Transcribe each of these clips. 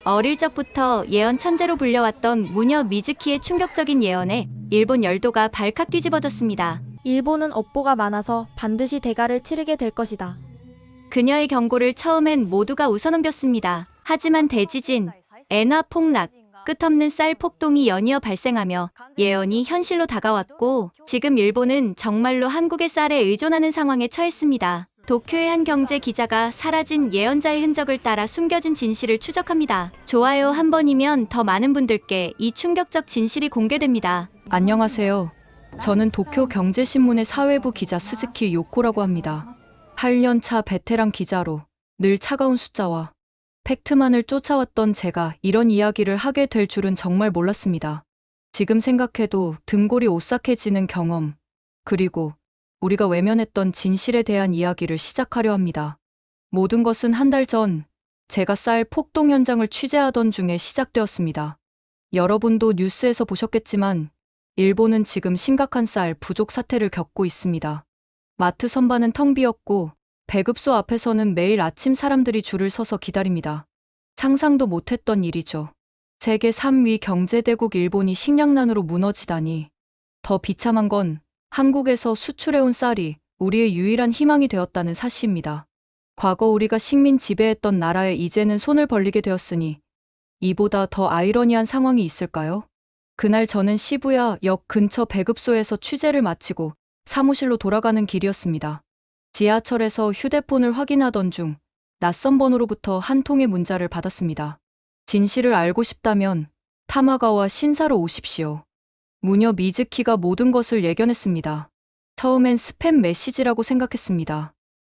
어릴 적부터 예언 천재로 불려왔던 무녀 미즈키의 충격적인 예언에 일본 열도가 발칵 뒤집어졌습니다. 일본은 업보가 많아서 반드시 대가를 치르게 될 것이다. 그녀의 경고를 처음엔 모두가 웃어넘겼습니다. 하지만 대지진, 엔화 폭락, 끝없는 쌀 폭동이 연이어 발생하며 예언이 현실로 다가왔고, 지금 일본은 정말로 한국의 쌀에 의존하는 상황에 처했습니다. 도쿄의 한 경제 기자가 사라진 예언자의 흔적을 따라 숨겨진 진실을 추적합니다. 좋아요 한 번이면 더 많은 분들께 이 충격적 진실이 공개됩니다. 안녕하세요. 저는 도쿄 경제신문의 사회부 기자 스즈키 요코라고 합니다. 8년차 베테랑 기자로 늘 차가운 숫자와 팩트만을 쫓아왔던 제가 이런 이야기를 하게 될 줄은 정말 몰랐습니다. 지금 생각해도 등골이 오싹해지는 경험, 그리고 우리가 외면했던 진실에 대한 이야기를 시작하려 합니다. 모든 것은 한 달 전 제가 쌀 폭동 현장을 취재하던 중에 시작되었습니다. 여러분도 뉴스에서 보셨겠지만 일본은 지금 심각한 쌀 부족 사태를 겪고 있습니다. 마트 선반은 텅 비었고 배급소 앞에서는 매일 아침 사람들이 줄을 서서 기다립니다. 상상도 못했던 일이죠. 세계 3위 경제대국 일본이 식량난으로 무너지다니. 더 비참한 건 한국에서 수출해온 쌀이 우리의 유일한 희망이 되었다는 사실입니다. 과거 우리가 식민 지배했던 나라에 이제는 손을 벌리게 되었으니 이보다 더 아이러니한 상황이 있을까요? 그날 저는 시부야 역 근처 배급소에서 취재를 마치고 사무실로 돌아가는 길이었습니다. 지하철에서 휴대폰을 확인하던 중 낯선 번호로부터 한 통의 문자를 받았습니다. 진실을 알고 싶다면 타마가와 신사로 오십시오. 무녀 미즈키가 모든 것을 예견했습니다. 처음엔 스팸 메시지라고 생각했습니다.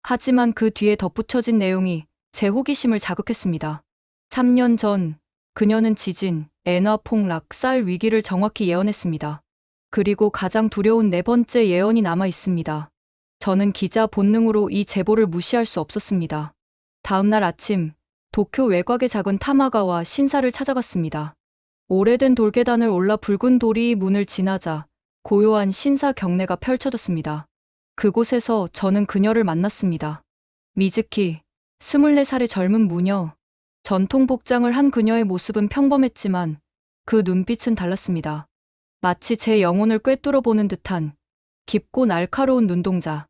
하지만 그 뒤에 덧붙여진 내용이 제 호기심을 자극했습니다. 3년 전 그녀는 지진, 엔화 폭락, 쌀 위기를 정확히 예언했습니다. 그리고 가장 두려운 네 번째 예언이 남아 있습니다. 저는 기자 본능으로 이 제보를 무시할 수 없었습니다. 다음 날 아침, 도쿄 외곽의 작은 타마가와 신사를 찾아갔습니다. 오래된 돌계단을 올라 붉은 돌이 문을 지나자 고요한 신사 경내가 펼쳐졌습니다. 그곳에서 저는 그녀를 만났습니다. 미즈키, 24살의 젊은 무녀. 전통 복장을 한 그녀의 모습은 평범했지만 그 눈빛은 달랐습니다. 마치 제 영혼을 꿰뚫어 보는 듯한 깊고 날카로운 눈동자.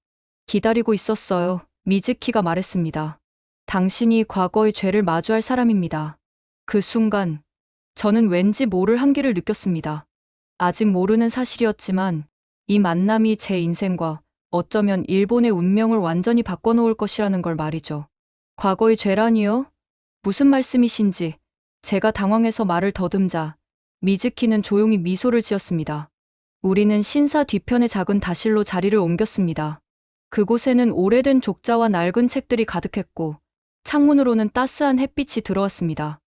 기다리고 있었어요. 미즈키가 말했습니다. 당신이 과거의 죄를 마주할 사람입니다. 그 순간 저는 왠지 모를 한기를 느꼈습니다. 아직 모르는 사실이었지만 이 만남이 제 인생과 어쩌면 일본의 운명을 완전히 바꿔놓을 것이라는 걸 말이죠. 과거의 죄라니요? 무슨 말씀이신지 제가 당황해서 말을 더듬자 미즈키는 조용히 미소를 지었습니다. 우리는 신사 뒤편의 작은 다실로 자리를 옮겼습니다. 그곳에는 오래된 족자와 낡은 책들이 가득했고 창문으로는 따스한 햇빛이 들어왔습니다.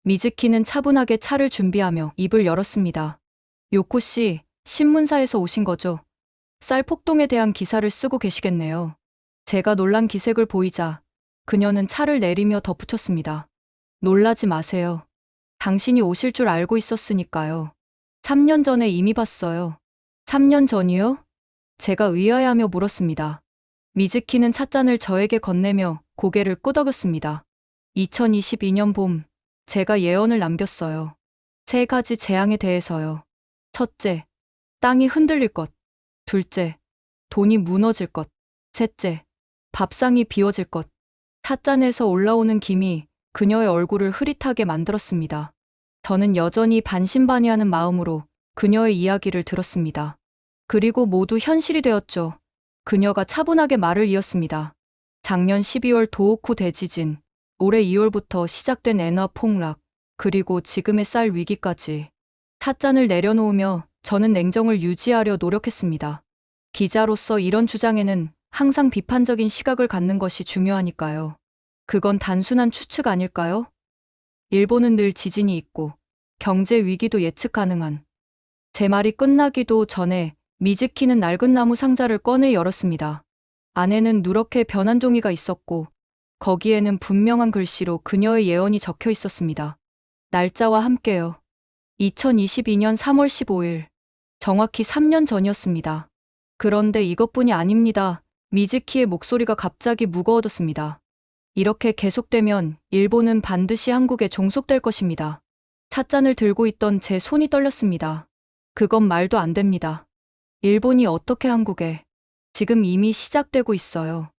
미즈키는 차분하게 차를 준비하며 입을 열었습니다. 요코 씨, 신문사에서 오신 거죠? 쌀 폭동에 대한 기사를 쓰고 계시겠네요. 제가 놀란 기색을 보이자 그녀는 차를 내리며 덧붙였습니다. 놀라지 마세요. 당신이 오실 줄 알고 있었으니까요. 3년 전에 이미 봤어요. 3년 전이요? 제가 의아해하며 물었습니다. 미즈키는 찻잔을 저에게 건네며 고개를 끄덕였습니다. 2022년 봄, 제가 예언을 남겼어요. 3가지 재앙에 대해서요. 첫째, 땅이 흔들릴 것. 둘째, 돈이 무너질 것. 셋째, 밥상이 비워질 것. 찻잔에서 올라오는 김이 그녀의 얼굴을 흐릿하게 만들었습니다. 저는 여전히 반신반의하는 마음으로 그녀의 이야기를 들었습니다. 그리고 모두 현실이 되었죠. 그녀가 차분하게 말을 이었습니다. 작년 12월 도호쿠 대지진, 올해 2월부터 시작된 엔화 폭락, 그리고 지금의 쌀 위기까지. 찻잔을 내려놓으며 저는 냉정을 유지하려 노력했습니다. 기자로서 이런 주장에는 항상 비판적인 시각을 갖는 것이 중요하니까요. 그건 단순한 추측 아닐까요? 일본은 늘 지진이 있고 경제 위기도 예측 가능한. 제 말이 끝나기도 전에 미즈키는 낡은 나무 상자를 꺼내 열었습니다. 안에는 누렇게 변한 종이가 있었고 거기에는 분명한 글씨로 그녀의 예언이 적혀 있었습니다. 날짜와 함께요. 2022년 3월 15일. 정확히 3년 전이었습니다. 그런데 이것뿐이 아닙니다. 미즈키의 목소리가 갑자기 무거워졌습니다. 이렇게 계속되면 일본은 반드시 한국에 종속될 것입니다. 찻잔을 들고 있던 제 손이 떨렸습니다. 그건 말도 안 됩니다. 일본이 어떻게 한국에? 지금 이미 시작되고 있어요.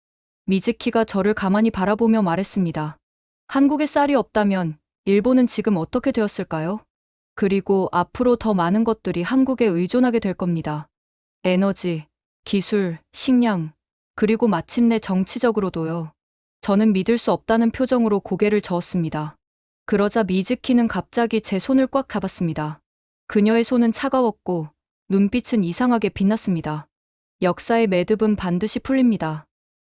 미즈키가 저를 가만히 바라보며 말했습니다. 한국에 쌀이 없다면 일본은 지금 어떻게 되었을까요? 그리고 앞으로 더 많은 것들이 한국에 의존하게 될 겁니다. 에너지, 기술, 식량, 그리고 마침내 정치적으로도요. 저는 믿을 수 없다는 표정으로 고개를 저었습니다. 그러자 미즈키는 갑자기 제 손을 꽉 잡았습니다. 그녀의 손은 차가웠고 눈빛은 이상하게 빛났습니다. 역사의 매듭은 반드시 풀립니다.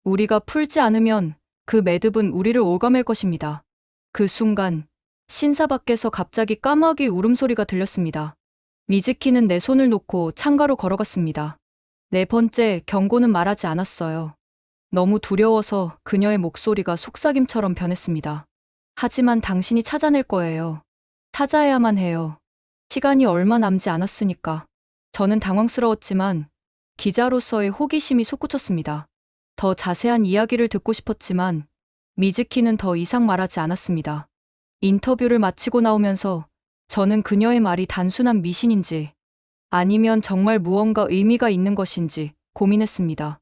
우리가 풀지 않으면 그 매듭은 우리를 올가맬 것입니다. 그 순간 신사 밖에서 갑자기 까마귀 울음소리가 들렸습니다. 미즈키는 내 손을 놓고 창가로 걸어갔습니다. 네 번째 경고는 말하지 않았어요. 너무 두려워서 그녀의 목소리가 속삭임처럼 변했습니다. 하지만 당신이 찾아낼 거예요. 찾아야만 해요. 시간이 얼마 남지 않았으니까. 저는 당황스러웠지만 기자로서의 호기심이 솟구쳤습니다. 더 자세한 이야기를 듣고 싶었지만 미즈키는 더 이상 말하지 않았습니다. 인터뷰를 마치고 나오면서 저는 그녀의 말이 단순한 미신인지 아니면 정말 무언가 의미가 있는 것인지 고민했습니다.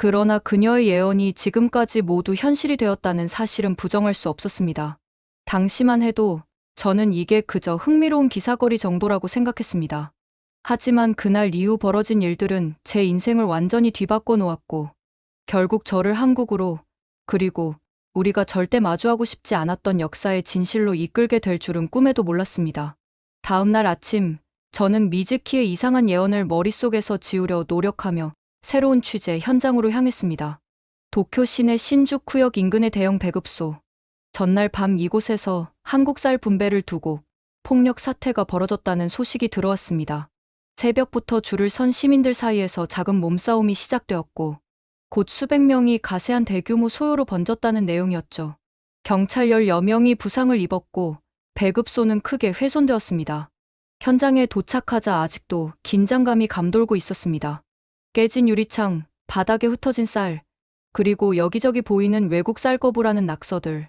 그러나 그녀의 예언이 지금까지 모두 현실이 되었다는 사실은 부정할 수 없었습니다. 당시만 해도 저는 이게 그저 흥미로운 기사거리 정도라고 생각했습니다. 하지만 그날 이후 벌어진 일들은 제 인생을 완전히 뒤바꿔 놓았고 결국 저를 한국으로 그리고 우리가 절대 마주하고 싶지 않았던 역사의 진실로 이끌게 될 줄은 꿈에도 몰랐습니다. 다음 날 아침 저는 미즈키의 이상한 예언을 머릿속에서 지우려 노력하며 새로운 취재 현장으로 향했습니다. 도쿄 시내 신주쿠역 인근의 대형 배급소. 전날 밤 이곳에서 한국 쌀 분배를 두고 폭력 사태가 벌어졌다는 소식이 들어왔습니다. 새벽부터 줄을 선 시민들 사이에서 작은 몸싸움이 시작되었고 곧 수백 명이 가세한 대규모 소요로 번졌다는 내용이었죠. 경찰 10여 명이 부상을 입었고 배급소는 크게 훼손되었습니다. 현장에 도착하자 아직도 긴장감이 감돌고 있었습니다. 깨진 유리창, 바닥에 흩어진 쌀, 그리고 여기저기 보이는 외국 쌀거부라는 낙서들.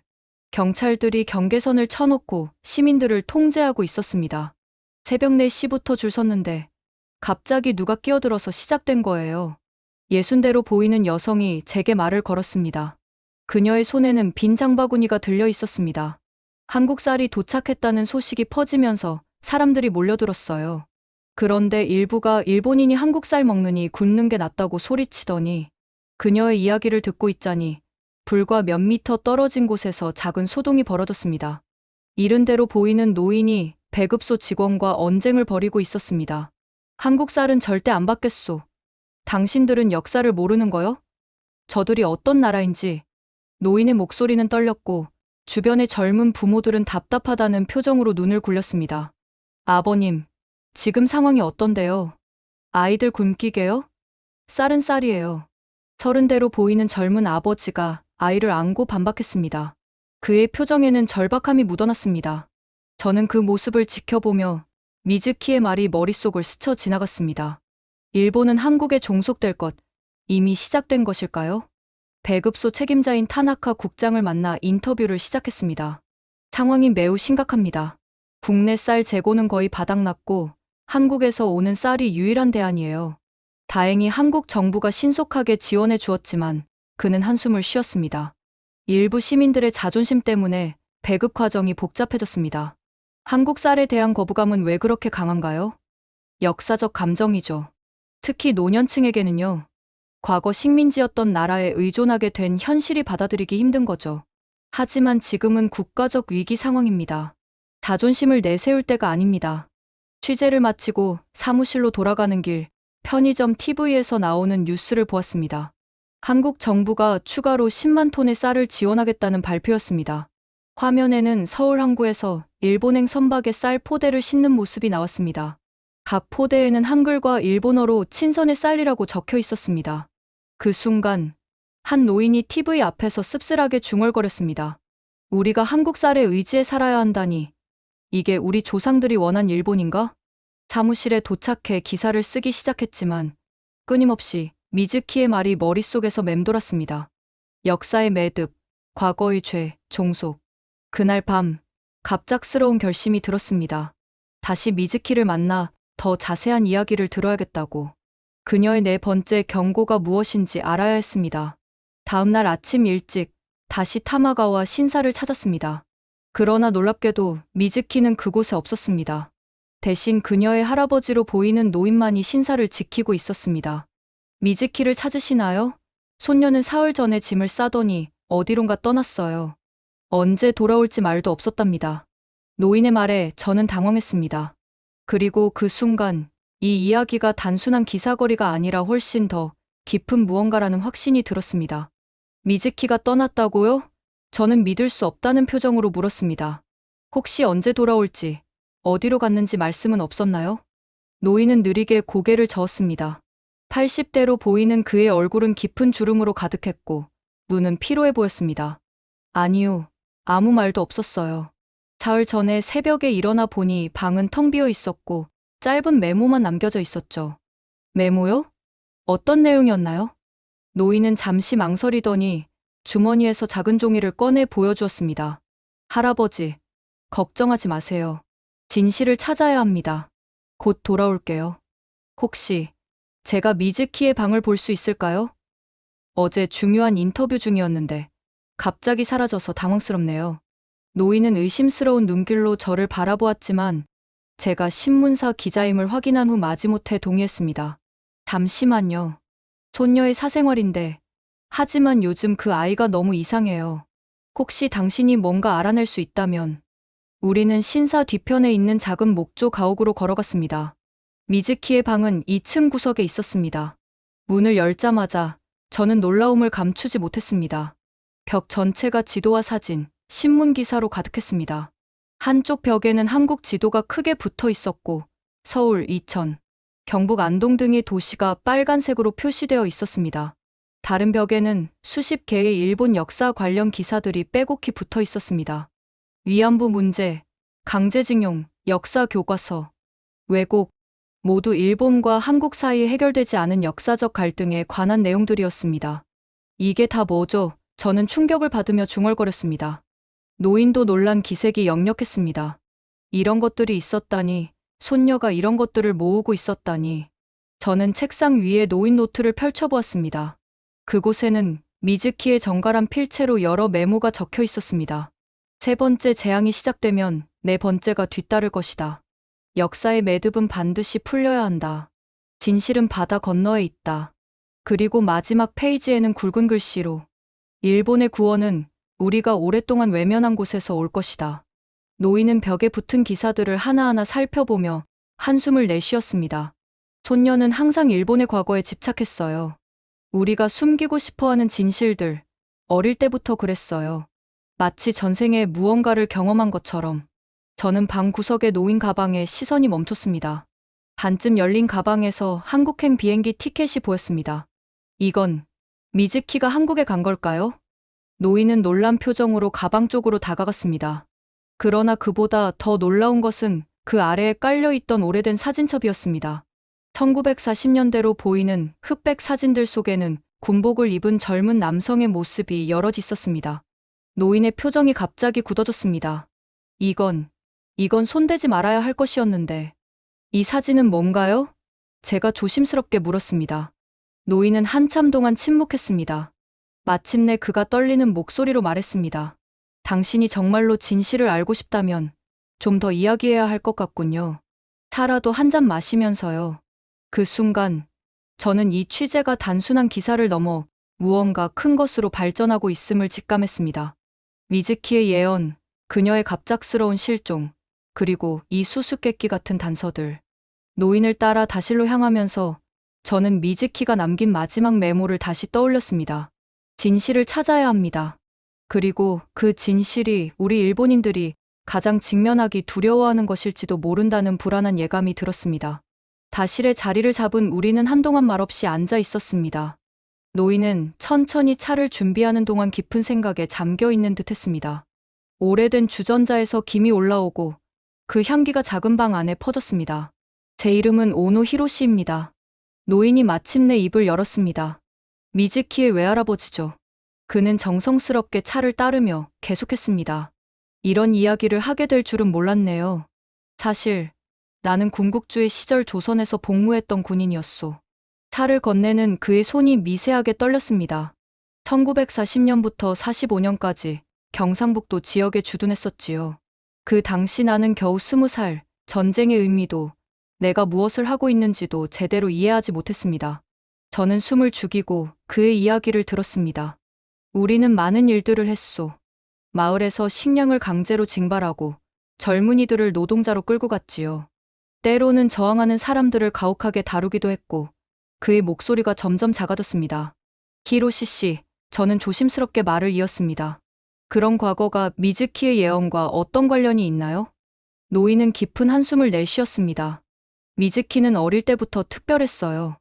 경찰들이 경계선을 쳐놓고 시민들을 통제하고 있었습니다. 새벽 4시부터 줄 섰는데 갑자기 누가 끼어들어서 시작된 거예요. 예순대로 보이는 여성이 제게 말을 걸었습니다. 그녀의 손에는 빈 장바구니가 들려 있었습니다. 한국 쌀이 도착했다는 소식이 퍼지면서 사람들이 몰려들었어요. 그런데 일부가 일본인이 한국 쌀 먹느니 굶는 게 낫다고 소리치더니 그녀의 이야기를 듣고 있자니 불과 몇 미터 떨어진 곳에서 작은 소동이 벌어졌습니다. 이른대로 보이는 노인이 배급소 직원과 언쟁을 벌이고 있었습니다. 한국 쌀은 절대 안 받겠소. 당신들은 역사를 모르는 거요? 저들이 어떤 나라인지. 노인의 목소리는 떨렸고 주변의 젊은 부모들은 답답하다는 표정으로 눈을 굴렸습니다. 아버님, 지금 상황이 어떤데요? 아이들 굶기게요? 쌀은 쌀이에요. 서른대로 보이는 젊은 아버지가 아이를 안고 반박했습니다. 그의 표정에는 절박함이 묻어났습니다. 저는 그 모습을 지켜보며 미즈키의 말이 머릿속을 스쳐 지나갔습니다. 일본은 한국에 종속될 것, 이미 시작된 것일까요? 배급소 책임자인 타나카 국장을 만나 인터뷰를 시작했습니다. 상황이 매우 심각합니다. 국내 쌀 재고는 거의 바닥났고 한국에서 오는 쌀이 유일한 대안이에요. 다행히 한국 정부가 신속하게 지원해 주었지만 그는 한숨을 쉬었습니다. 일부 시민들의 자존심 때문에 배급 과정이 복잡해졌습니다. 한국 쌀에 대한 거부감은 왜 그렇게 강한가요? 역사적 감정이죠. 특히 노년층에게는요. 과거 식민지였던 나라에 의존하게 된 현실이 받아들이기 힘든 거죠. 하지만 지금은 국가적 위기 상황입니다. 자존심을 내세울 때가 아닙니다. 취재를 마치고 사무실로 돌아가는 길, 편의점 TV에서 나오는 뉴스를 보았습니다. 한국 정부가 추가로 10만 톤의 쌀을 지원하겠다는 발표였습니다. 화면에는 서울 항구에서 일본행 선박에 쌀 포대를 싣는 모습이 나왔습니다. 각 포대에는 한글과 일본어로 친선의 쌀이라고 적혀 있었습니다. 그 순간 한 노인이 TV 앞에서 씁쓸하게 중얼거렸습니다. 우리가 한국 쌀에 의지해 살아야 한다니. 이게 우리 조상들이 원한 일본인가? 사무실에 도착해 기사를 쓰기 시작했지만 끊임없이 미즈키의 말이 머릿속에서 맴돌았습니다. 역사의 매듭, 과거의 죄, 종속. 그날 밤 갑작스러운 결심이 들었습니다. 다시 미즈키를 만나 더 자세한 이야기를 들어야겠다고. 그녀의 네 번째 경고가 무엇인지 알아야 했습니다. 다음 날 아침 일찍 다시 타마가와 신사를 찾았습니다. 그러나 놀랍게도 미즈키는 그곳에 없었습니다. 대신 그녀의 할아버지로 보이는 노인만이 신사를 지키고 있었습니다. 미즈키를 찾으시나요? 손녀는 사흘 전에 짐을 싸더니 어디론가 떠났어요. 언제 돌아올지 말도 없었답니다. 노인의 말에 저는 당황했습니다. 그리고 그 순간 이 이야기가 단순한 기사거리가 아니라 훨씬 더 깊은 무언가라는 확신이 들었습니다. 미즈키가 떠났다고요? 저는 믿을 수 없다는 표정으로 물었습니다. 혹시 언제 돌아올지, 어디로 갔는지 말씀은 없었나요? 노인은 느리게 고개를 저었습니다. 80대로 보이는 그의 얼굴은 깊은 주름으로 가득했고 눈은 피로해 보였습니다. 아니요, 아무 말도 없었어요. 사흘 전에 새벽에 일어나 보니 방은 텅 비어 있었고 짧은 메모만 남겨져 있었죠. 메모요? 어떤 내용이었나요? 노인은 잠시 망설이더니 주머니에서 작은 종이를 꺼내 보여주었습니다. 할아버지, 걱정하지 마세요. 진실을 찾아야 합니다. 곧 돌아올게요. 혹시 제가 미즈키의 방을 볼 수 있을까요? 어제 중요한 인터뷰 중이었는데 갑자기 사라져서 당황스럽네요. 노인은 의심스러운 눈길로 저를 바라보았지만 제가 신문사 기자임을 확인한 후 마지못해 동의했습니다. 잠시만요. 손녀의 사생활인데, 하지만 요즘 그 아이가 너무 이상해요. 혹시 당신이 뭔가 알아낼 수 있다면. 우리는 신사 뒤편에 있는 작은 목조 가옥으로 걸어갔습니다. 미즈키의 방은 2층 구석에 있었습니다. 문을 열자마자 저는 놀라움을 감추지 못했습니다. 벽 전체가 지도와 사진, 신문 기사로 가득했습니다. 한쪽 벽에는 한국 지도가 크게 붙어 있었고 서울, 이천, 경북 안동 등의 도시가 빨간색으로 표시되어 있었습니다. 다른 벽에는 수십 개의 일본 역사 관련 기사들이 빼곡히 붙어 있었습니다. 위안부 문제, 강제징용, 역사 교과서, 왜곡, 모두 일본과 한국 사이에 해결되지 않은 역사적 갈등에 관한 내용들이었습니다. 이게 다 뭐죠? 저는 충격을 받으며 중얼거렸습니다. 노인도 놀란 기색이 역력했습니다. 이런 것들이 있었다니, 손녀가 이런 것들을 모으고 있었다니. 저는 책상 위에 노인 노트를 펼쳐보았습니다. 그곳에는 미즈키의 정갈한 필체로 여러 메모가 적혀 있었습니다. 세 번째 재앙이 시작되면 네 번째가 뒤따를 것이다. 역사의 매듭은 반드시 풀려야 한다. 진실은 바다 건너에 있다. 그리고 마지막 페이지에는 굵은 글씨로 일본의 구원은 우리가 오랫동안 외면한 곳에서 올 것이다. 노인은 벽에 붙은 기사들을 하나하나 살펴보며 한숨을 내쉬었습니다. 손녀는 항상 일본의 과거에 집착했어요. 우리가 숨기고 싶어하는 진실들, 어릴 때부터 그랬어요. 마치 전생에 무언가를 경험한 것처럼. 저는 방 구석의 노인 가방에 시선이 멈췄습니다. 반쯤 열린 가방에서 한국행 비행기 티켓이 보였습니다. 이건 미즈키가 한국에 간 걸까요? 노인은 놀란 표정으로 가방 쪽으로 다가갔습니다. 그러나 그보다 더 놀라운 것은 그 아래에 깔려있던 오래된 사진첩이었습니다. 1940년대로 보이는 흑백 사진들 속에는 군복을 입은 젊은 남성의 모습이 여럿 있었습니다. 노인의 표정이 갑자기 굳어졌습니다. 이건 손대지 말아야 할 것이었는데. 이 사진은 뭔가요? 제가 조심스럽게 물었습니다. 노인은 한참 동안 침묵했습니다. 마침내 그가 떨리는 목소리로 말했습니다. 당신이 정말로 진실을 알고 싶다면 좀 더 이야기해야 할 것 같군요. 차라도 한 잔 마시면서요. 그 순간 저는 이 취재가 단순한 기사를 넘어 무언가 큰 것으로 발전하고 있음을 직감했습니다. 미즈키의 예언, 그녀의 갑작스러운 실종, 그리고 이 수수께끼 같은 단서들. 노인을 따라 다실로 향하면서 저는 미즈키가 남긴 마지막 메모를 다시 떠올렸습니다. 진실을 찾아야 합니다. 그리고 그 진실이 우리 일본인들이 가장 직면하기 두려워하는 것일지도 모른다는 불안한 예감이 들었습니다. 다실의 자리를 잡은 우리는 한동안 말없이 앉아 있었습니다. 노인은 천천히 차를 준비하는 동안 깊은 생각에 잠겨 있는 듯 했습니다. 오래된 주전자에서 김이 올라오고 그 향기가 작은 방 안에 퍼졌습니다. 제 이름은 오노 히로시입니다. 노인이 마침내 입을 열었습니다. 미즈키의 외할아버지죠. 그는 정성스럽게 차를 따르며 계속했습니다. 이런 이야기를 하게 될 줄은 몰랐네요. 사실 나는 군국주의 시절 조선에서 복무했던 군인이었소. 차를 건네는 그의 손이 미세하게 떨렸습니다. 1940년부터 45년까지 경상북도 지역에 주둔했었지요. 그 당시 나는 겨우 20살, 전쟁의 의미도 내가 무엇을 하고 있는지도 제대로 이해하지 못했습니다. 저는 숨을 죽이고 그의 이야기를 들었습니다. 우리는 많은 일들을 했소. 마을에서 식량을 강제로 징발하고 젊은이들을 노동자로 끌고 갔지요. 때로는 저항하는 사람들을 가혹하게 다루기도 했고 그의 목소리가 점점 작아졌습니다. 히로시 씨, 저는 조심스럽게 말을 이었습니다. 그런 과거가 미즈키의 예언과 어떤 관련이 있나요? 노인은 깊은 한숨을 내쉬었습니다. 미즈키는 어릴 때부터 특별했어요.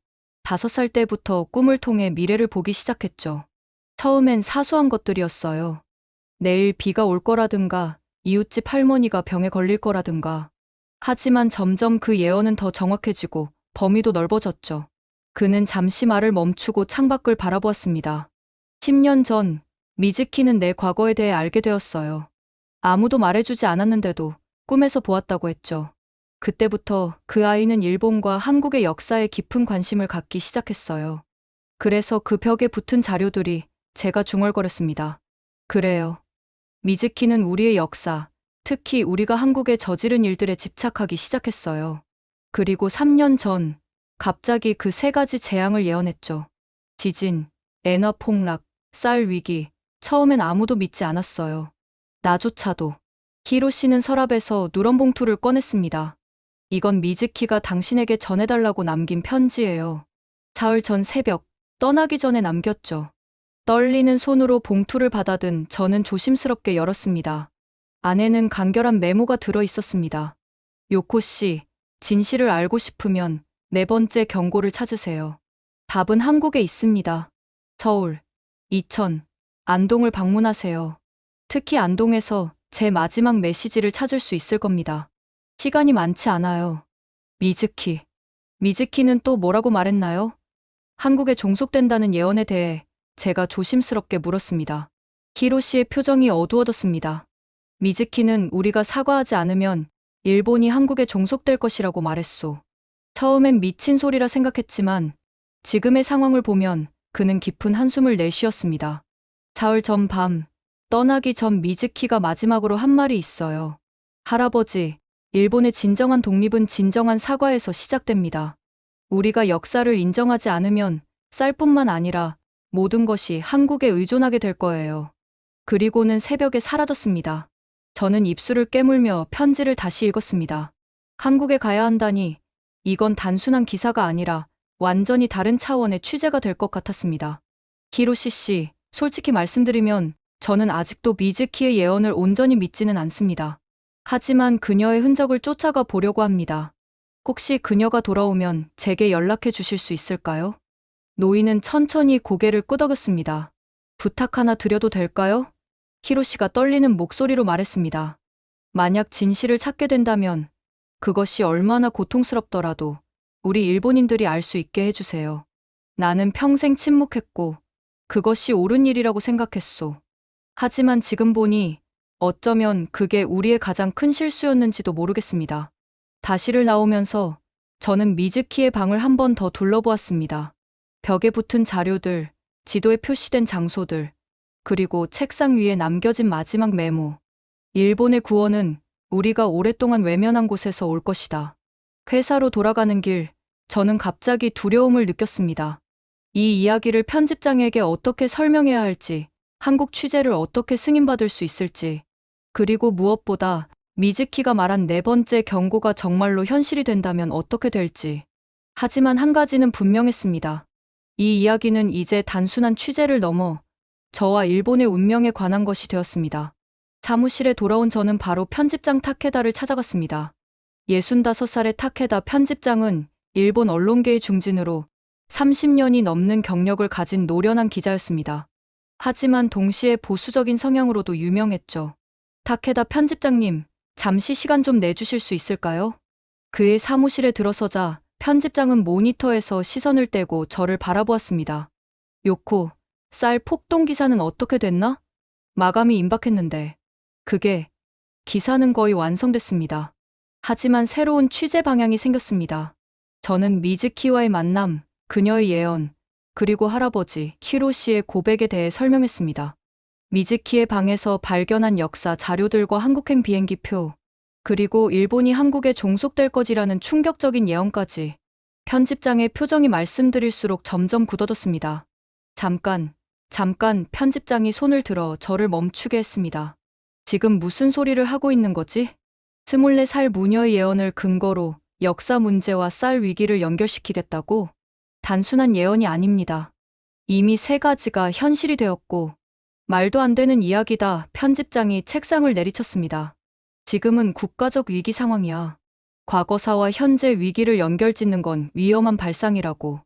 5살 때부터 꿈을 통해 미래를 보기 시작했죠. 처음엔 사소한 것들이었어요. 내일 비가 올 거라든가, 이웃집 할머니가 병에 걸릴 거라든가. 하지만 점점 그 예언은 더 정확해지고 범위도 넓어졌죠. 그는 잠시 말을 멈추고 창밖을 바라보았습니다. 10년 전, 미즈키는 내 과거에 대해 알게 되었어요. 아무도 말해주지 않았는데도 꿈에서 보았다고 했죠. 그때부터 그 아이는 일본과 한국의 역사에 깊은 관심을 갖기 시작했어요. 그래서 그 벽에 붙은 자료들이 제가 중얼거렸습니다. 그래요. 미즈키는 우리의 역사, 특히 우리가 한국에 저지른 일들에 집착하기 시작했어요. 그리고 3년 전, 갑자기 그 3가지 재앙을 예언했죠. 지진, 엔화 폭락, 쌀 위기. 처음엔 아무도 믿지 않았어요. 나조차도. 히로시는 서랍에서 누런 봉투를 꺼냈습니다. 이건 미즈키가 당신에게 전해달라고 남긴 편지예요. 사흘 전 새벽, 떠나기 전에 남겼죠. 떨리는 손으로 봉투를 받아든 저는 조심스럽게 열었습니다. 안에는 간결한 메모가 들어 있었습니다. 요코 씨, 진실을 알고 싶으면 4번째 경고를 찾으세요. 답은 한국에 있습니다. 서울, 이천, 안동을 방문하세요. 특히 안동에서 제 마지막 메시지를 찾을 수 있을 겁니다. 시간이 많지 않아요. 미즈키. 미즈키는 또 뭐라고 말했나요? 한국에 종속된다는 예언에 대해 제가 조심스럽게 물었습니다. 히로시의 표정이 어두워졌습니다. 미즈키는 우리가 사과하지 않으면 일본이 한국에 종속될 것이라고 말했소. 처음엔 미친 소리라 생각했지만 지금의 상황을 보면 그는 깊은 한숨을 내쉬었습니다. 사흘 전 밤, 떠나기 전 미즈키가 마지막으로 한 말이 있어요. 할아버지, 일본의 진정한 독립은 진정한 사과에서 시작됩니다. 우리가 역사를 인정하지 않으면 쌀뿐만 아니라 모든 것이 한국에 의존하게 될 거예요. 그리고는 새벽에 사라졌습니다. 저는 입술을 깨물며 편지를 다시 읽었습니다. 한국에 가야 한다니 이건 단순한 기사가 아니라 완전히 다른 차원의 취재가 될 것 같았습니다. 히로시 씨, 솔직히 말씀드리면 저는 아직도 미즈키의 예언을 온전히 믿지는 않습니다. 하지만 그녀의 흔적을 쫓아가 보려고 합니다. 혹시 그녀가 돌아오면 제게 연락해 주실 수 있을까요? 노인은 천천히 고개를 끄덕였습니다. 부탁 하나 드려도 될까요? 히로시가 떨리는 목소리로 말했습니다. 만약 진실을 찾게 된다면 그것이 얼마나 고통스럽더라도 우리 일본인들이 알 수 있게 해주세요. 나는 평생 침묵했고 그것이 옳은 일이라고 생각했소. 하지만 지금 보니 어쩌면 그게 우리의 가장 큰 실수였는지도 모르겠습니다. 다시를 나오면서 저는 미즈키의 방을 한 번 더 둘러보았습니다. 벽에 붙은 자료들, 지도에 표시된 장소들, 그리고 책상 위에 남겨진 마지막 메모. 일본의 구원은 우리가 오랫동안 외면한 곳에서 올 것이다. 회사로 돌아가는 길, 저는 갑자기 두려움을 느꼈습니다. 이 이야기를 편집장에게 어떻게 설명해야 할지, 한국 취재를 어떻게 승인받을 수 있을지, 그리고 무엇보다 미즈키가 말한 4번째 경고가 정말로 현실이 된다면 어떻게 될지. 하지만 한 가지는 분명했습니다. 이 이야기는 이제 단순한 취재를 넘어 저와 일본의 운명에 관한 것이 되었습니다. 사무실에 돌아온 저는 바로 편집장 타케다를 찾아갔습니다. 65살의 타케다 편집장은 일본 언론계의 중진으로 30년이 넘는 경력을 가진 노련한 기자였습니다. 하지만 동시에 보수적인 성향으로도 유명했죠. 타케다 편집장님, 잠시 시간 좀 내주실 수 있을까요? 그의 사무실에 들어서자 편집장은 모니터에서 시선을 떼고 저를 바라보았습니다. 요코, 쌀 폭동 기사는 어떻게 됐나? 마감이 임박했는데. 그게, 기사는 거의 완성됐습니다. 하지만 새로운 취재 방향이 생겼습니다. 저는 미즈키와의 만남, 그녀의 예언, 그리고 할아버지 히로시의 고백에 대해 설명했습니다. 미즈키의 방에서 발견한 역사 자료들과 한국행 비행기표, 그리고 일본이 한국에 종속될 거지라는 충격적인 예언까지. 편집장의 표정이 말씀드릴수록 점점 굳어졌습니다. 잠깐 편집장이 손을 들어 저를 멈추게 했습니다. 지금 무슨 소리를 하고 있는 거지? 24살 무녀의 예언을 근거로 역사 문제와 쌀 위기를 연결시키겠다고? 단순한 예언이 아닙니다. 이미 3가지가 현실이 되었고, 말도 안 되는 이야기다. 편집장이 책상을 내리쳤습니다. 지금은 국가적 위기 상황이야. 과거사와 현재 위기를 연결짓는 건 위험한 발상이라고.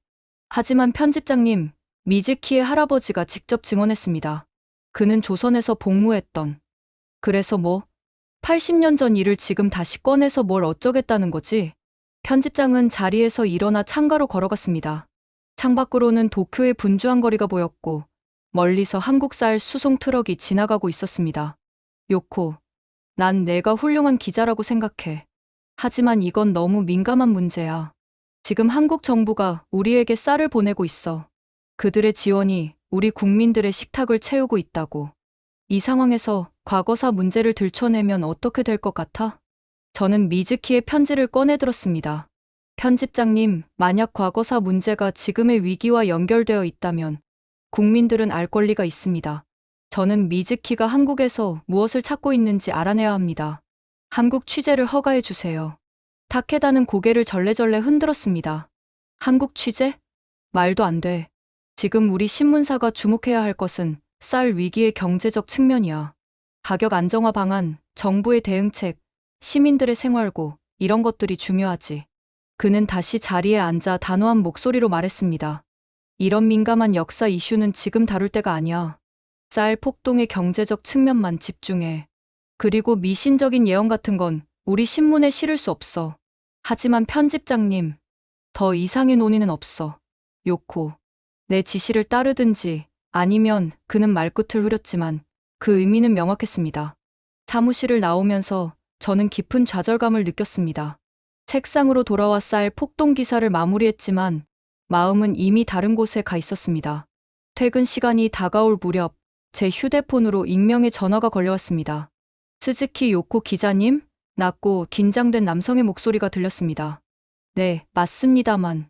하지만 편집장님, 미즈키의 할아버지가 직접 증언했습니다. 그는 조선에서 복무했던. 그래서 뭐? 80년 전 일을 지금 다시 꺼내서 뭘 어쩌겠다는 거지? 편집장은 자리에서 일어나 창가로 걸어갔습니다. 창밖으로는 도쿄의 분주한 거리가 보였고, 멀리서 한국쌀 수송 트럭이 지나가고 있었습니다. 요코, 난 내가 훌륭한 기자라고 생각해. 하지만 이건 너무 민감한 문제야. 지금 한국 정부가 우리에게 쌀을 보내고 있어. 그들의 지원이 우리 국민들의 식탁을 채우고 있다고. 이 상황에서 과거사 문제를 들춰내면 어떻게 될 것 같아? 저는 미즈키의 편지를 꺼내들었습니다. 편집장님, 만약 과거사 문제가 지금의 위기와 연결되어 있다면 국민들은 알 권리가 있습니다. 저는 미즈키가 한국에서 무엇을 찾고 있는지 알아내야 합니다. 한국 취재를 허가해 주세요. 타케다는 고개를 절레절레 흔들었습니다. 한국 취재? 말도 안 돼. 지금 우리 신문사가 주목해야 할 것은 쌀 위기의 경제적 측면이야. 가격 안정화 방안, 정부의 대응책, 시민들의 생활고, 이런 것들이 중요하지. 그는 다시 자리에 앉아 단호한 목소리로 말했습니다. 이런 민감한 역사 이슈는 지금 다룰 때가 아니야. 쌀 폭동의 경제적 측면만 집중해. 그리고 미신적인 예언 같은 건 우리 신문에 실을 수 없어. 하지만 편집장님, 더 이상의 논의는 없어. 요코, 내 지시를 따르든지 아니면. 그는 말끝을 흐렸지만 그 의미는 명확했습니다. 사무실을 나오면서 저는 깊은 좌절감을 느꼈습니다. 책상으로 돌아와 쌀 폭동 기사를 마무리했지만 마음은 이미 다른 곳에 가 있었습니다. 퇴근 시간이 다가올 무렵 제 휴대폰으로 익명의 전화가 걸려왔습니다. 스즈키 요코 기자님? 낮고 긴장된 남성의 목소리가 들렸습니다. 네, 맞습니다만.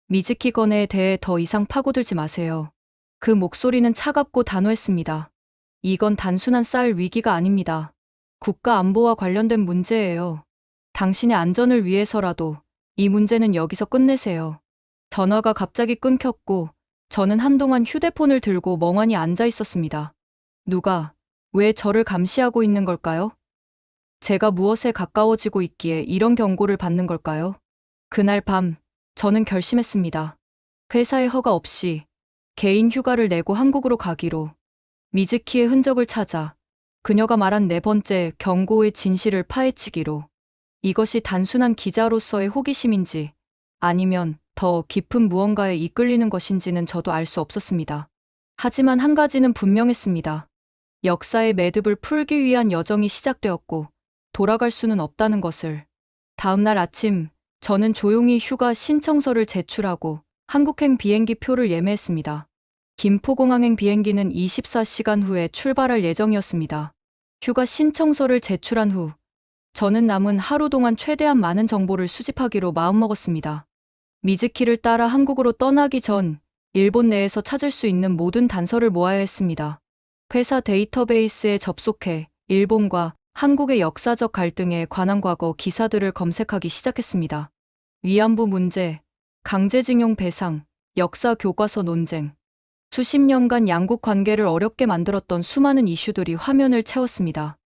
미즈키 건에 대해 더 이상 파고들지 마세요. 그 목소리는 차갑고 단호했습니다. 이건 단순한 쌀 위기가 아닙니다. 국가 안보와 관련된 문제예요. 당신의 안전을 위해서라도 이 문제는 여기서 끝내세요. 전화가 갑자기 끊겼고 저는 한동안 휴대폰을 들고 멍하니 앉아 있었습니다. 누가, 왜 저를 감시하고 있는 걸까요? 제가 무엇에 가까워지고 있기에 이런 경고를 받는 걸까요? 그날 밤, 저는 결심했습니다. 회사의 허가 없이 개인 휴가를 내고 한국으로 가기로. 미즈키의 흔적을 찾아 그녀가 말한 4번째 경고의 진실을 파헤치기로. 이것이 단순한 기자로서의 호기심인지 아니면 더 깊은 무언가에 이끌리는 것인지는 저도 알 수 없었습니다. 하지만 한 가지는 분명했습니다. 역사의 매듭을 풀기 위한 여정이 시작되었고 돌아갈 수는 없다는 것을. 다음 날 아침, 저는 조용히 휴가 신청서를 제출하고 한국행 비행기 표를 예매했습니다. 김포공항행 비행기는 24시간 후에 출발할 예정이었습니다. 휴가 신청서를 제출한 후 저는 남은 하루 동안 최대한 많은 정보를 수집하기로 마음먹었습니다. 미즈키를 따라 한국으로 떠나기 전 일본 내에서 찾을 수 있는 모든 단서를 모아야 했습니다. 회사 데이터베이스에 접속해 일본과 한국의 역사적 갈등에 관한 과거 기사들을 검색하기 시작했습니다. 위안부 문제, 강제징용 배상, 역사 교과서 논쟁. 수십 년간 양국 관계를 어렵게 만들었던 수많은 이슈들이 화면을 채웠습니다.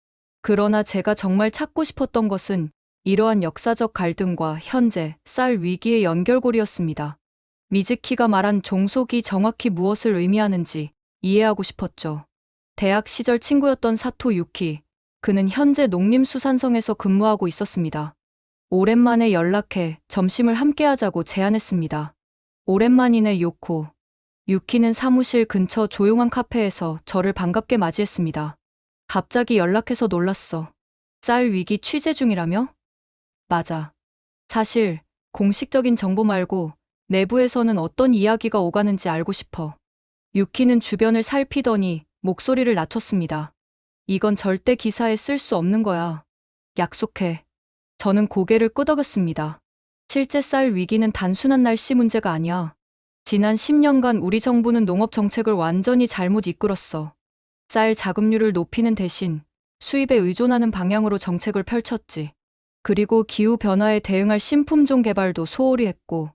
그러나 제가 정말 찾고 싶었던 것은 이러한 역사적 갈등과 현재 쌀 위기의 연결고리였습니다. 미즈키가 말한 종속이 정확히 무엇을 의미하는지 이해하고 싶었죠. 대학 시절 친구였던 사토 유키, 그는 현재 농림수산성에서 근무하고 있었습니다. 오랜만에 연락해 점심을 함께하자고 제안했습니다. 오랜만이네 요코. 유키는 사무실 근처 조용한 카페에서 저를 반갑게 맞이했습니다. 갑자기 연락해서 놀랐어. 쌀 위기 취재 중이라며? 맞아. 사실 공식적인 정보 말고 내부에서는 어떤 이야기가 오가는지 알고 싶어. 유키는 주변을 살피더니 목소리를 낮췄습니다. 이건 절대 기사에 쓸 수 없는 거야. 약속해. 저는 고개를 끄덕였습니다. 실제 쌀 위기는 단순한 날씨 문제가 아니야. 지난 10년간 우리 정부는 농업 정책을 완전히 잘못 이끌었어. 쌀 자급률을 높이는 대신 수입에 의존하는 방향으로 정책을 펼쳤지. 그리고 기후 변화에 대응할 신품종 개발도 소홀히 했고,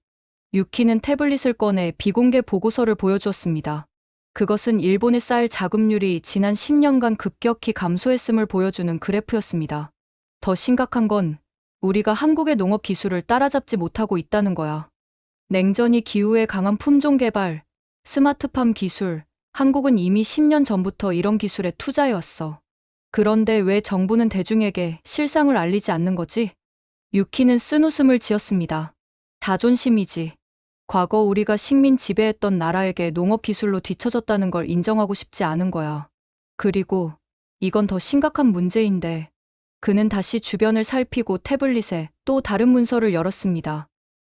유키는 태블릿을 꺼내 비공개 보고서를 보여주었습니다. 그것은 일본의 쌀 자급률이 지난 10년간 급격히 감소했음을 보여주는 그래프였습니다. 더 심각한 건 우리가 한국의 농업 기술을 따라잡지 못하고 있다는 거야. 냉전이 기후에 강한 품종 개발, 스마트팜 기술, 한국은 이미 10년 전부터 이런 기술에 투자해왔어. 그런데 왜 정부는 대중에게 실상을 알리지 않는 거지? 유키는 쓴웃음을 지었습니다. 자존심이지. 과거 우리가 식민 지배했던 나라에게 농업 기술로 뒤처졌다는 걸 인정하고 싶지 않은 거야. 그리고 이건 더 심각한 문제인데, 그는 다시 주변을 살피고 태블릿에 또 다른 문서를 열었습니다.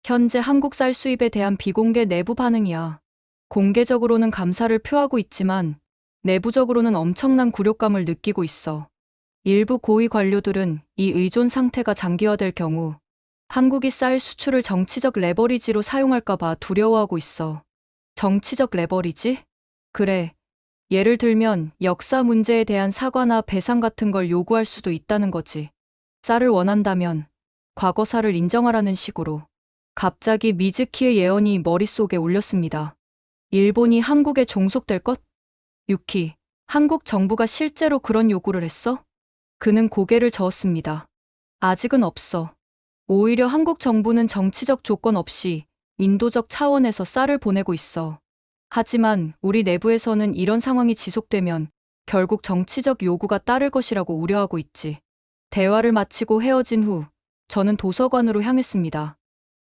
현재 한국 쌀 수입에 대한 비공개 내부 반응이야. 공개적으로는 감사를 표하고 있지만 내부적으로는 엄청난 굴욕감을 느끼고 있어. 일부 고위 관료들은 이 의존 상태가 장기화될 경우 한국이 쌀 수출을 정치적 레버리지로 사용할까봐 두려워하고 있어. 정치적 레버리지? 그래. 예를 들면 역사 문제에 대한 사과나 배상 같은 걸 요구할 수도 있다는 거지. 쌀을 원한다면 과거사를 인정하라는 식으로. 갑자기 미즈키의 예언이 머릿속에 울렸습니다. 일본이 한국에 종속될 것? 유키, 한국 정부가 실제로 그런 요구를 했어? 그는 고개를 저었습니다. 아직은 없어. 오히려 한국 정부는 정치적 조건 없이 인도적 차원에서 쌀을 보내고 있어. 하지만 우리 내부에서는 이런 상황이 지속되면 결국 정치적 요구가 따를 것이라고 우려하고 있지. 대화를 마치고 헤어진 후 저는 도서관으로 향했습니다.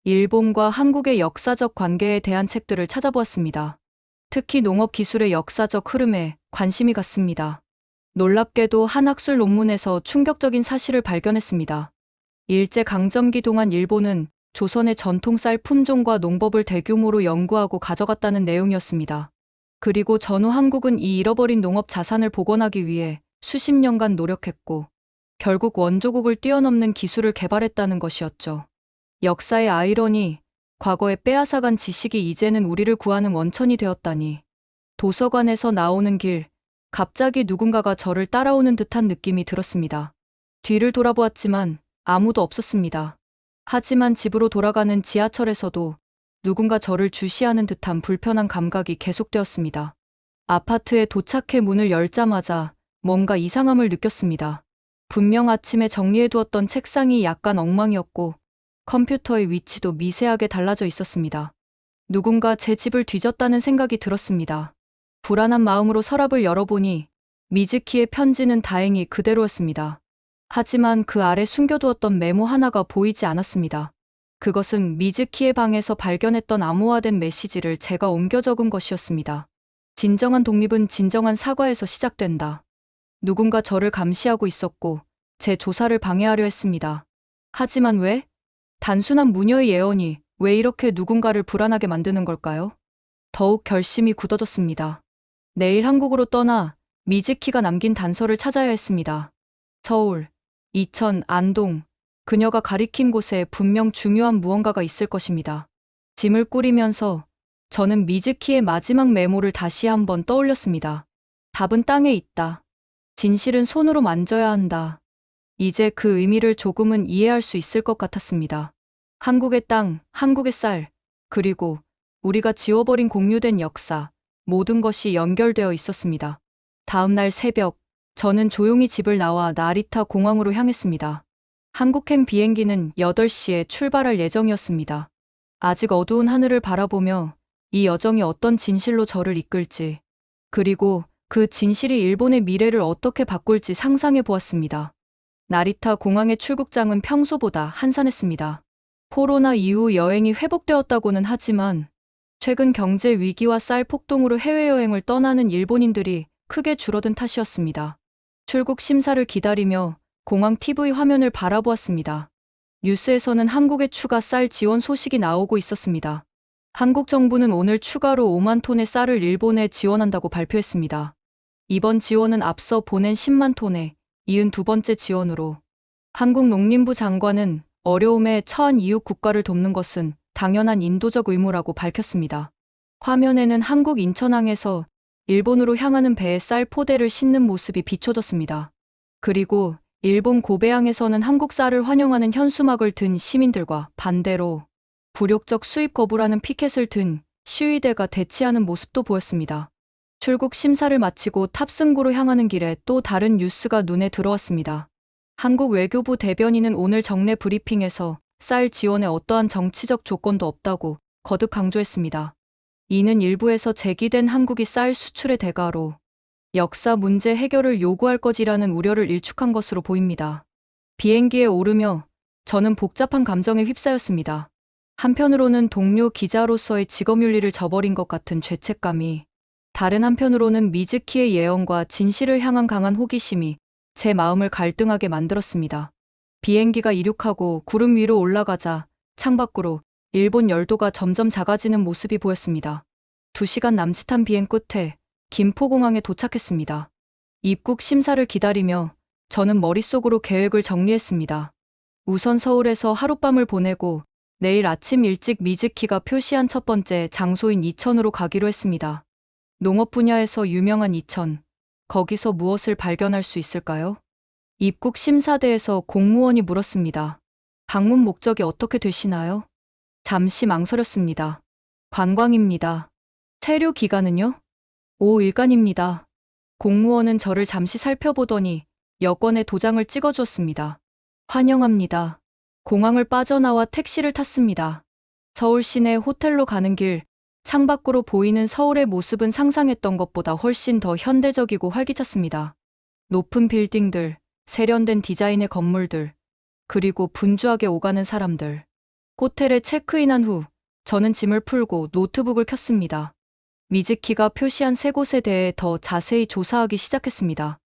일본과 한국의 역사적 관계에 대한 책들을 찾아보았습니다. 특히 농업 기술의 역사적 흐름에 관심이 갔습니다. 놀랍게도 한 학술 논문에서 충격적인 사실을 발견했습니다. 일제강점기 동안 일본은 조선의 전통 쌀 품종과 농법을 대규모로 연구하고 가져갔다는 내용이었습니다. 그리고 전후 한국은 이 잃어버린 농업 자산을 복원하기 위해 수십 년간 노력했고, 결국 원조국을 뛰어넘는 기술을 개발했다는 것이었죠. 역사의 아이러니, 과거에 빼앗아간 지식이 이제는 우리를 구하는 원천이 되었다니. 도서관에서 나오는 길, 갑자기 누군가가 저를 따라오는 듯한 느낌이 들었습니다. 뒤를 돌아보았지만 아무도 없었습니다. 하지만 집으로 돌아가는 지하철에서도 누군가 저를 주시하는 듯한 불편한 감각이 계속되었습니다. 아파트에 도착해 문을 열자마자 뭔가 이상함을 느꼈습니다. 분명 아침에 정리해두었던 책상이 약간 엉망이었고 컴퓨터의 위치도 미세하게 달라져 있었습니다. 누군가 제 집을 뒤졌다는 생각이 들었습니다. 불안한 마음으로 서랍을 열어보니 미즈키의 편지는 다행히 그대로였습니다. 하지만 그 아래 숨겨두었던 메모 하나가 보이지 않았습니다. 그것은 미즈키의 방에서 발견했던 암호화된 메시지를 제가 옮겨 적은 것이었습니다. 진정한 독립은 진정한 사과에서 시작된다. 누군가 저를 감시하고 있었고 제 조사를 방해하려 했습니다. 하지만 왜? 단순한 무녀의 예언이 왜 이렇게 누군가를 불안하게 만드는 걸까요? 더욱 결심이 굳어졌습니다. 내일 한국으로 떠나 미즈키가 남긴 단서를 찾아야 했습니다. 서울, 이천, 안동, 그녀가 가리킨 곳에 분명 중요한 무언가가 있을 것입니다. 짐을 꾸리면서 저는 미즈키의 마지막 메모를 다시 한번 떠올렸습니다. 답은 땅에 있다. 진실은 손으로 만져야 한다. 이제 그 의미를 조금은 이해할 수 있을 것 같았습니다. 한국의 땅, 한국의 쌀, 그리고 우리가 지워버린 공유된 역사, 모든 것이 연결되어 있었습니다. 다음 날 새벽, 저는 조용히 집을 나와 나리타 공항으로 향했습니다. 한국행 비행기는 8시에 출발할 예정이었습니다. 아직 어두운 하늘을 바라보며 이 여정이 어떤 진실로 저를 이끌지, 그리고 그 진실이 일본의 미래를 어떻게 바꿀지 상상해 보았습니다. 나리타 공항의 출국장은 평소보다 한산했습니다. 코로나 이후 여행이 회복되었다고는 하지만 최근 경제 위기와 쌀 폭동으로 해외여행을 떠나는 일본인들이 크게 줄어든 탓이었습니다. 출국 심사를 기다리며 공항 TV 화면을 바라보았습니다. 뉴스에서는 한국의 추가 쌀 지원 소식이 나오고 있었습니다. 한국 정부는 오늘 추가로 5만 톤의 쌀을 일본에 지원한다고 발표했습니다. 이번 지원은 앞서 보낸 10만 톤의 72번째 지원으로 한국 농림부 장관은 어려움에 처한 이웃 국가를 돕는 것은 당연한 인도적 의무라고 밝혔습니다. 화면에는 한국 인천항에서 일본으로 향하는 배에 쌀 포대를 싣는 모습이 비춰졌습니다. 그리고 일본 고베항에서는 한국 쌀을 환영하는 현수막을 든 시민들과 반대로 불욕적 수입 거부라는 피켓을 든 시위대가 대치하는 모습도 보였습니다. 출국 심사를 마치고 탑승구로 향하는 길에 또 다른 뉴스가 눈에 들어왔습니다. 한국 외교부 대변인은 오늘 정례 브리핑에서 쌀 지원에 어떠한 정치적 조건도 없다고 거듭 강조했습니다. 이는 일부에서 제기된 한국이 쌀 수출의 대가로 역사 문제 해결을 요구할 것이라는 우려를 일축한 것으로 보입니다. 비행기에 오르며 저는 복잡한 감정에 휩싸였습니다. 한편으로는 동료 기자로서의 직업윤리를 저버린 것 같은 죄책감이, 다른 한편으로는 미즈키의 예언과 진실을 향한 강한 호기심이 제 마음을 갈등하게 만들었습니다. 비행기가 이륙하고 구름 위로 올라가자 창밖으로 일본 열도가 점점 작아지는 모습이 보였습니다. 2시간 남짓한 비행 끝에 김포공항에 도착했습니다. 입국 심사를 기다리며 저는 머릿속으로 계획을 정리했습니다. 우선 서울에서 하룻밤을 보내고 내일 아침 일찍 미즈키가 표시한 첫 번째 장소인 이천으로 가기로 했습니다. 농업 분야에서 유명한 이천, 거기서 무엇을 발견할 수 있을까요? 입국 심사대에서 공무원이 물었습니다. 방문 목적이 어떻게 되시나요? 잠시 망설였습니다. 관광입니다. 체류 기간은요? 5일간입니다. 공무원은 저를 잠시 살펴보더니 여권에 도장을 찍어주었습니다. 환영합니다. 공항을 빠져나와 택시를 탔습니다. 서울 시내 호텔로 가는 길, 창밖으로 보이는 서울의 모습은 상상했던 것보다 훨씬 더 현대적이고 활기찼습니다. 높은 빌딩들, 세련된 디자인의 건물들, 그리고 분주하게 오가는 사람들. 호텔에 체크인한 후 저는 짐을 풀고 노트북을 켰습니다. 미즈키가 표시한 세 곳에 대해 더 자세히 조사하기 시작했습니다.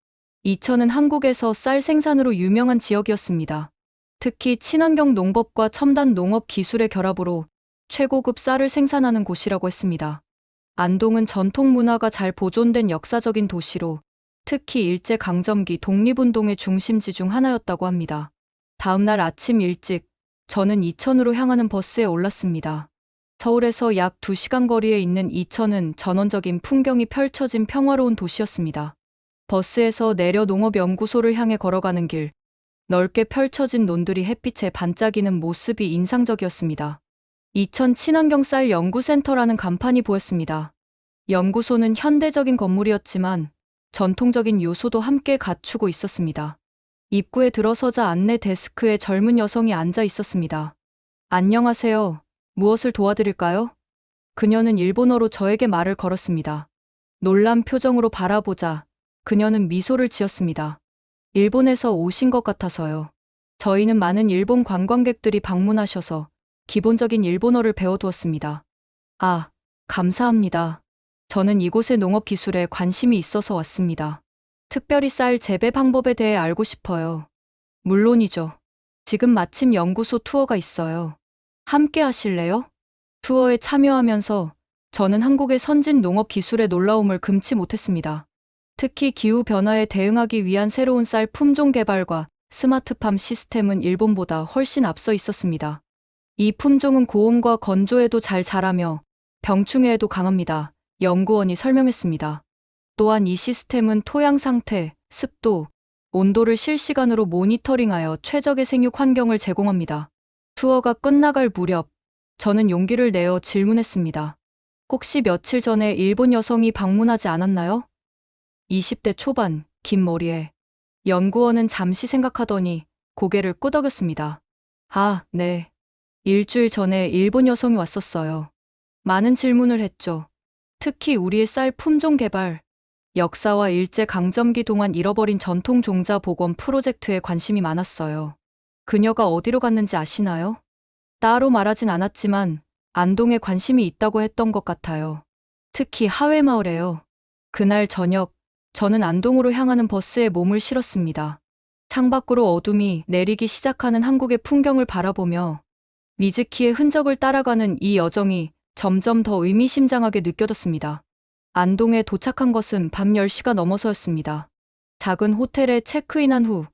이천은 한국에서 쌀 생산으로 유명한 지역이었습니다. 특히 친환경 농법과 첨단 농업 기술의 결합으로 최고급 쌀을 생산하는 곳이라고 했습니다. 안동은 전통 문화가 잘 보존된 역사적인 도시로 특히 일제강점기 독립운동의 중심지 중 하나였다고 합니다. 다음 날 아침 일찍 저는 이천으로 향하는 버스에 올랐습니다. 서울에서 약 2시간 거리에 있는 이천은 전원적인 풍경이 펼쳐진 평화로운 도시였습니다. 버스에서 내려 농업연구소를 향해 걸어가는 길, 넓게 펼쳐진 논들이 햇빛에 반짝이는 모습이 인상적이었습니다. 이천 친환경 쌀 연구센터라는 간판이 보였습니다. 연구소는 현대적인 건물이었지만 전통적인 요소도 함께 갖추고 있었습니다. 입구에 들어서자 안내 데스크에 젊은 여성이 앉아 있었습니다. 안녕하세요. 무엇을 도와드릴까요? 그녀는 일본어로 저에게 말을 걸었습니다. 놀란 표정으로 바라보자 그녀는 미소를 지었습니다. 일본에서 오신 것 같아서요. 저희는 많은 일본 관광객들이 방문하셔서 기본적인 일본어를 배워두었습니다. 아, 감사합니다. 저는 이곳의 농업 기술에 관심이 있어서 왔습니다. 특별히 쌀 재배 방법에 대해 알고 싶어요. 물론이죠. 지금 마침 연구소 투어가 있어요. 함께 하실래요? 투어에 참여하면서 저는 한국의 선진 농업 기술의 놀라움을 금치 못했습니다. 특히 기후 변화에 대응하기 위한 새로운 쌀 품종 개발과 스마트팜 시스템은 일본보다 훨씬 앞서 있었습니다. 이 품종은 고온과 건조에도 잘 자라며 병충해에도 강합니다. 연구원이 설명했습니다. 또한 이 시스템은 토양 상태, 습도, 온도를 실시간으로 모니터링하여 최적의 생육 환경을 제공합니다. 투어가 끝나갈 무렵 저는 용기를 내어 질문했습니다. 혹시 며칠 전에 일본 여성이 방문하지 않았나요? 20대 초반, 긴 머리에. 연구원은 잠시 생각하더니 고개를 끄덕였습니다. 아, 네. 일주일 전에 일본 여성이 왔었어요. 많은 질문을 했죠. 특히 우리의 쌀 품종 개발, 역사와 일제강점기 동안 잃어버린 전통 종자 복원 프로젝트에 관심이 많았어요. 그녀가 어디로 갔는지 아시나요? 따로 말하진 않았지만 안동에 관심이 있다고 했던 것 같아요. 특히 하회마을에요. 그날 저녁, 저는 안동으로 향하는 버스에 몸을 실었습니다. 창밖으로 어둠이 내리기 시작하는 한국의 풍경을 바라보며 미즈키의 흔적을 따라가는 이 여정이 점점 더 의미심장하게 느껴졌습니다. 안동에 도착한 것은 밤 10시가 넘어서였습니다. 작은 호텔에 체크인한 후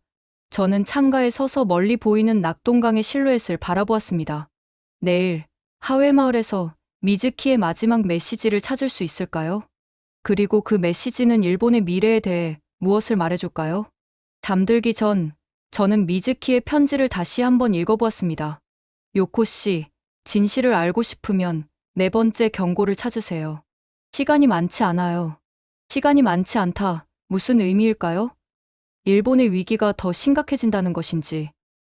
저는 창가에 서서 멀리 보이는 낙동강의 실루엣을 바라보았습니다. 내일 하회마을에서 미즈키의 마지막 메시지를 찾을 수 있을까요? 그리고 그 메시지는 일본의 미래에 대해 무엇을 말해줄까요? 잠들기 전 저는 미즈키의 편지를 다시 한번 읽어보았습니다. 요코 씨, 진실을 알고 싶으면 네 번째 경고를 찾으세요. 시간이 많지 않아요. 시간이 많지 않다. 무슨 의미일까요? 일본의 위기가 더 심각해진다는 것인지,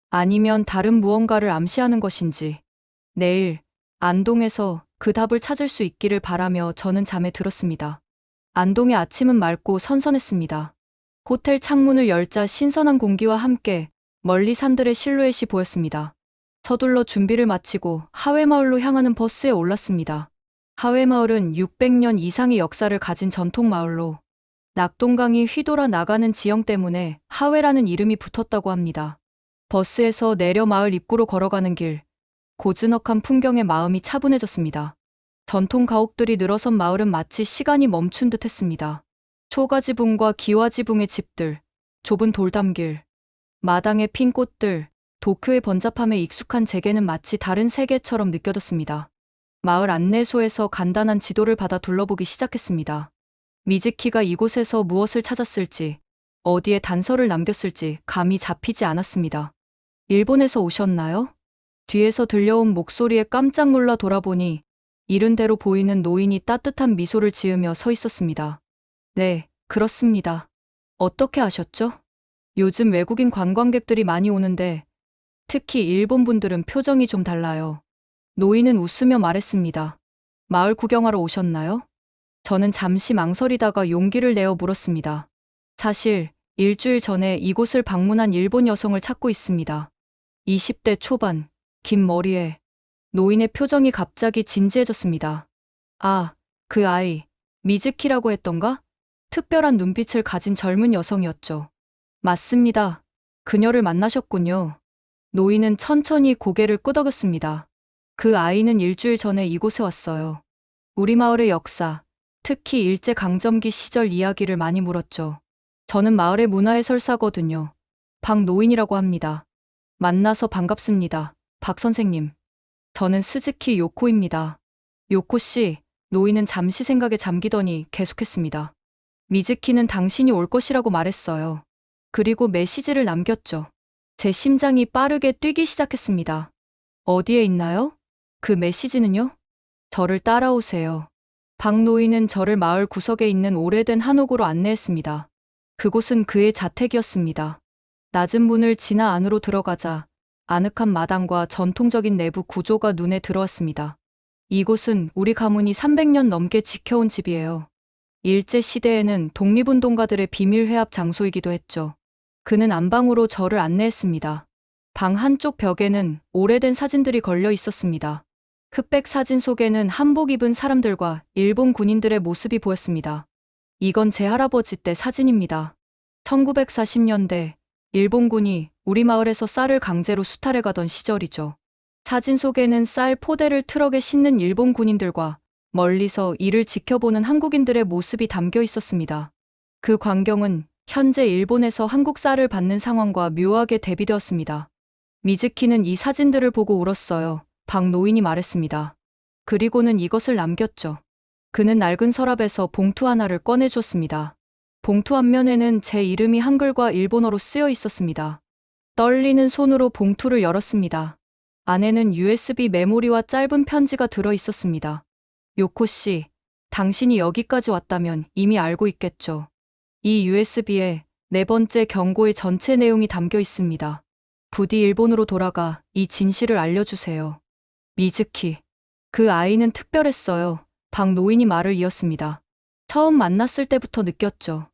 아니면 다른 무언가를 암시하는 것인지, 내일 안동에서 그 답을 찾을 수 있기를 바라며 저는 잠에 들었습니다. 안동의 아침은 맑고 선선했습니다. 호텔 창문을 열자 신선한 공기와 함께 멀리 산들의 실루엣이 보였습니다. 서둘러 준비를 마치고 하회마을로 향하는 버스에 올랐습니다. 하회마을은 600년 이상의 역사를 가진 전통 마을로 낙동강이 휘돌아 나가는 지형 때문에 하회라는 이름이 붙었다고 합니다. 버스에서 내려 마을 입구로 걸어가는 길, 고즈넉한 풍경에 마음이 차분해졌습니다. 전통 가옥들이 늘어선 마을은 마치 시간이 멈춘 듯 했습니다. 초가지붕과 기와지붕의 집들, 좁은 돌담길, 마당의 핀 꽃들, 도쿄의 번잡함에 익숙한 제게는 마치 다른 세계처럼 느껴졌습니다. 마을 안내소에서 간단한 지도를 받아 둘러보기 시작했습니다. 미즈키가 이곳에서 무엇을 찾았을지, 어디에 단서를 남겼을지 감이 잡히지 않았습니다. 일본에서 오셨나요? 뒤에서 들려온 목소리에 깜짝 놀라 돌아보니 이른 대로 보이는 노인이 따뜻한 미소를 지으며 서 있었습니다. 네, 그렇습니다. 어떻게 아셨죠? 요즘 외국인 관광객들이 많이 오는데 특히 일본 분들은 표정이 좀 달라요. 노인은 웃으며 말했습니다. 마을 구경하러 오셨나요? 저는 잠시 망설이다가 용기를 내어 물었습니다. 사실 일주일 전에 이곳을 방문한 일본 여성을 찾고 있습니다. 20대 초반, 긴 머리에 노인의 표정이 갑자기 진지해졌습니다. 아, 그 아이, 미즈키라고 했던가? 특별한 눈빛을 가진 젊은 여성이었죠. 맞습니다. 그녀를 만나셨군요. 노인은 천천히 고개를 끄덕였습니다. 그 아이는 일주일 전에 이곳에 왔어요. 우리 마을의 역사, 특히 일제강점기 시절 이야기를 많이 물었죠. 저는 마을의 문화해설사거든요. 박노인이라고 합니다. 만나서 반갑습니다. 박 선생님. 저는 스즈키 요코입니다. 요코 씨, 노인은 잠시 생각에 잠기더니 계속했습니다. 미즈키는 당신이 올 것이라고 말했어요. 그리고 메시지를 남겼죠. 제 심장이 빠르게 뛰기 시작했습니다. 어디에 있나요? 그 메시지는요? 저를 따라오세요. 박노인은 저를 마을 구석에 있는 오래된 한옥으로 안내했습니다. 그곳은 그의 자택이었습니다. 낮은 문을 지나 안으로 들어가자 아늑한 마당과 전통적인 내부 구조가 눈에 들어왔습니다. 이곳은 우리 가문이 300년 넘게 지켜온 집이에요. 일제시대에는 독립운동가들의 비밀 회합 장소이기도 했죠. 그는 안방으로 저를 안내했습니다. 방 한쪽 벽에는 오래된 사진들이 걸려 있었습니다. 흑백 사진 속에는 한복 입은 사람들과 일본 군인들의 모습이 보였습니다. 이건 제 할아버지 때 사진입니다. 1940년대 일본군이 우리 마을에서 쌀을 강제로 수탈해 가던 시절이죠. 사진 속에는 쌀 포대를 트럭에 싣는 일본 군인들과 멀리서 이를 지켜보는 한국인들의 모습이 담겨 있었습니다. 그 광경은 현재 일본에서 한국 쌀을 받는 상황과 묘하게 대비되었습니다. 미즈키는 이 사진들을 보고 울었어요. 박노인이 말했습니다. 그리고는 이것을 남겼죠. 그는 낡은 서랍에서 봉투 하나를 꺼내줬습니다. 봉투 앞면에는 제 이름이 한글과 일본어로 쓰여 있었습니다. 떨리는 손으로 봉투를 열었습니다. 안에는 USB 메모리와 짧은 편지가 들어 있었습니다. 요코 씨, 당신이 여기까지 왔다면 이미 알고 있겠죠. 이 USB에 네 번째 경고의 전체 내용이 담겨 있습니다. 부디 일본으로 돌아가 이 진실을 알려주세요. 미즈키. 그 아이는 특별했어요. 박노인이 말을 이었습니다. 처음 만났을 때부터 느꼈죠.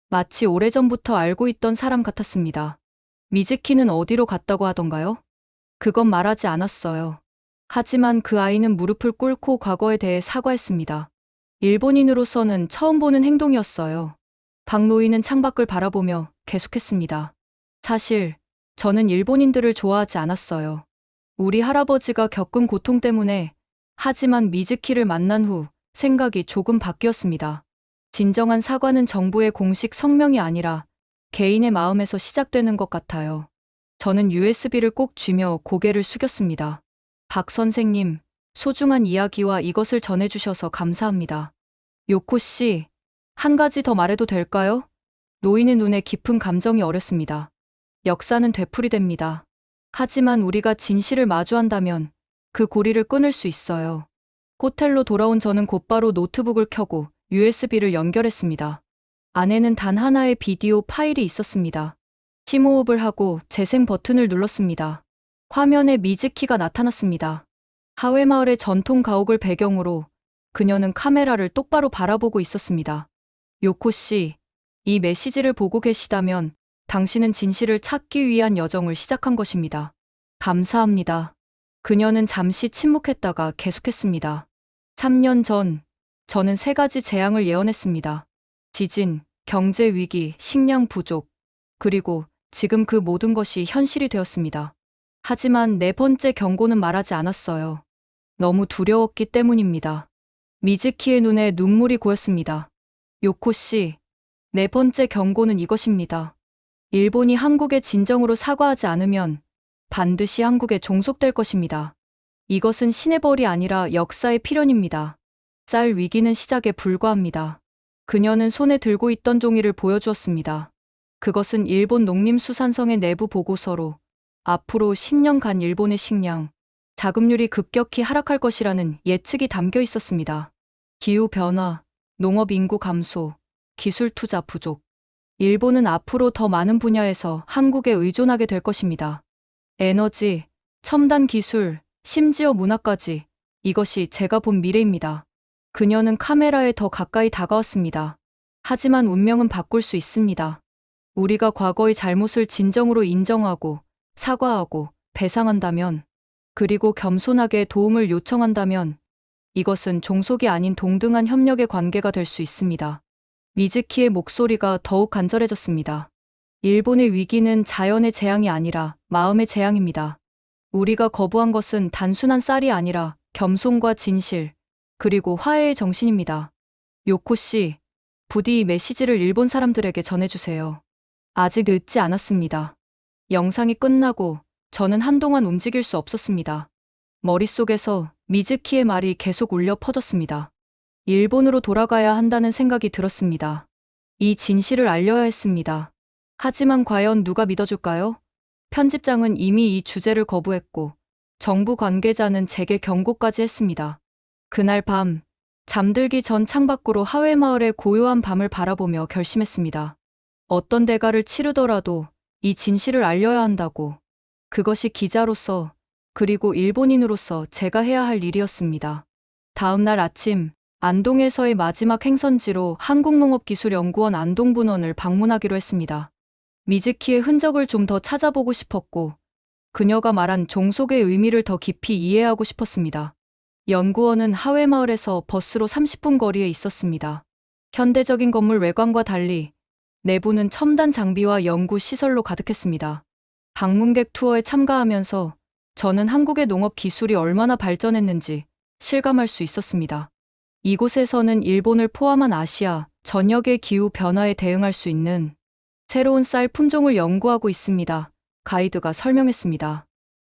마치 오래전부터 알고 있던 사람 같았습니다. 미즈키는 어디로 갔다고 하던가요? 그건 말하지 않았어요. 하지만 그 아이는 무릎을 꿇고 과거에 대해 사과했습니다. 일본인으로서는 처음 보는 행동이었어요. 박 노인은 창밖을 바라보며 계속했습니다. 사실 저는 일본인들을 좋아하지 않았어요. 우리 할아버지가 겪은 고통 때문에. 하지만 미즈키를 만난 후 생각이 조금 바뀌었습니다. 진정한 사과는 정부의 공식 성명이 아니라 개인의 마음에서 시작되는 것 같아요. 저는 USB를 꼭 쥐며 고개를 숙였습니다. 박 선생님, 소중한 이야기와 이것을 전해주셔서 감사합니다. 요코 씨, 한 가지 더 말해도 될까요? 노인의 눈에 깊은 감정이 어렸습니다. 역사는 되풀이됩니다. 하지만 우리가 진실을 마주한다면 그 고리를 끊을 수 있어요. 호텔로 돌아온 저는 곧바로 노트북을 켜고 USB를 연결했습니다. 안에는 단 하나의 비디오 파일이 있었습니다. 심호흡을 하고 재생 버튼을 눌렀습니다. 화면에 미즈키가 나타났습니다. 하회마을의 전통 가옥을 배경으로 그녀는 카메라를 똑바로 바라보고 있었습니다. 요코 씨, 이 메시지를 보고 계시다면 당신은 진실을 찾기 위한 여정을 시작한 것입니다. 감사합니다. 그녀는 잠시 침묵했다가 계속했습니다. 3년 전, 저는 3가지 재앙을 예언했습니다. 지진, 경제 위기, 식량 부족, 그리고 지금 그 모든 것이 현실이 되었습니다. 하지만 4번째 경고는 말하지 않았어요. 너무 두려웠기 때문입니다. 미즈키의 눈에 눈물이 고였습니다. 요코 씨, 4번째 경고는 이것입니다. 일본이 한국에 진정으로 사과하지 않으면 반드시 한국에 종속될 것입니다. 이것은 신의 벌이 아니라 역사의 필연입니다. 쌀 위기는 시작에 불과합니다. 그녀는 손에 들고 있던 종이를 보여주었습니다. 그것은 일본 농림수산성의 내부 보고서로 앞으로 10년간 일본의 식량, 자급률이 급격히 하락할 것이라는 예측이 담겨 있었습니다. 기후변화, 농업 인구 감소, 기술 투자 부족. 일본은 앞으로 더 많은 분야에서 한국에 의존하게 될 것입니다. 에너지, 첨단 기술, 심지어 문화까지. 이것이 제가 본 미래입니다. 그녀는 카메라에 더 가까이 다가왔습니다. 하지만 운명은 바꿀 수 있습니다. 우리가 과거의 잘못을 진정으로 인정하고 사과하고 배상한다면, 그리고 겸손하게 도움을 요청한다면 이것은 종속이 아닌 동등한 협력의 관계가 될 수 있습니다. 미즈키의 목소리가 더욱 간절해졌습니다. 일본의 위기는 자연의 재앙이 아니라 마음의 재앙입니다. 우리가 거부한 것은 단순한 쌀이 아니라 겸손과 진실, 그리고 화해의 정신입니다. 요코 씨, 부디 이 메시지를 일본 사람들에게 전해주세요. 아직 늦지 않았습니다. 영상이 끝나고 저는 한동안 움직일 수 없었습니다. 머릿속에서 미즈키의 말이 계속 울려 퍼졌습니다. 일본으로 돌아가야 한다는 생각이 들었습니다. 이 진실을 알려야 했습니다. 하지만 과연 누가 믿어줄까요? 편집장은 이미 이 주제를 거부했고 정부 관계자는 제게 경고까지 했습니다. 그날 밤, 잠들기 전 창밖으로 하회마을의 고요한 밤을 바라보며 결심했습니다. 어떤 대가를 치르더라도 이 진실을 알려야 한다고. 그것이 기자로서, 그리고 일본인으로서 제가 해야 할 일이었습니다. 다음 날 아침, 안동에서의 마지막 행선지로 한국농업기술연구원 안동분원을 방문하기로 했습니다. 미즈키의 흔적을 좀 더 찾아보고 싶었고, 그녀가 말한 종속의 의미를 더 깊이 이해하고 싶었습니다. 연구원은 하회마을에서 버스로 30분 거리에 있었습니다. 현대적인 건물 외관과 달리 내부는 첨단 장비와 연구 시설로 가득했습니다. 방문객 투어에 참가하면서 저는 한국의 농업 기술이 얼마나 발전했는지 실감할 수 있었습니다. 이곳에서는 일본을 포함한 아시아 전역의 기후 변화에 대응할 수 있는 새로운 쌀 품종을 연구하고 있습니다. 가이드가 설명했습니다.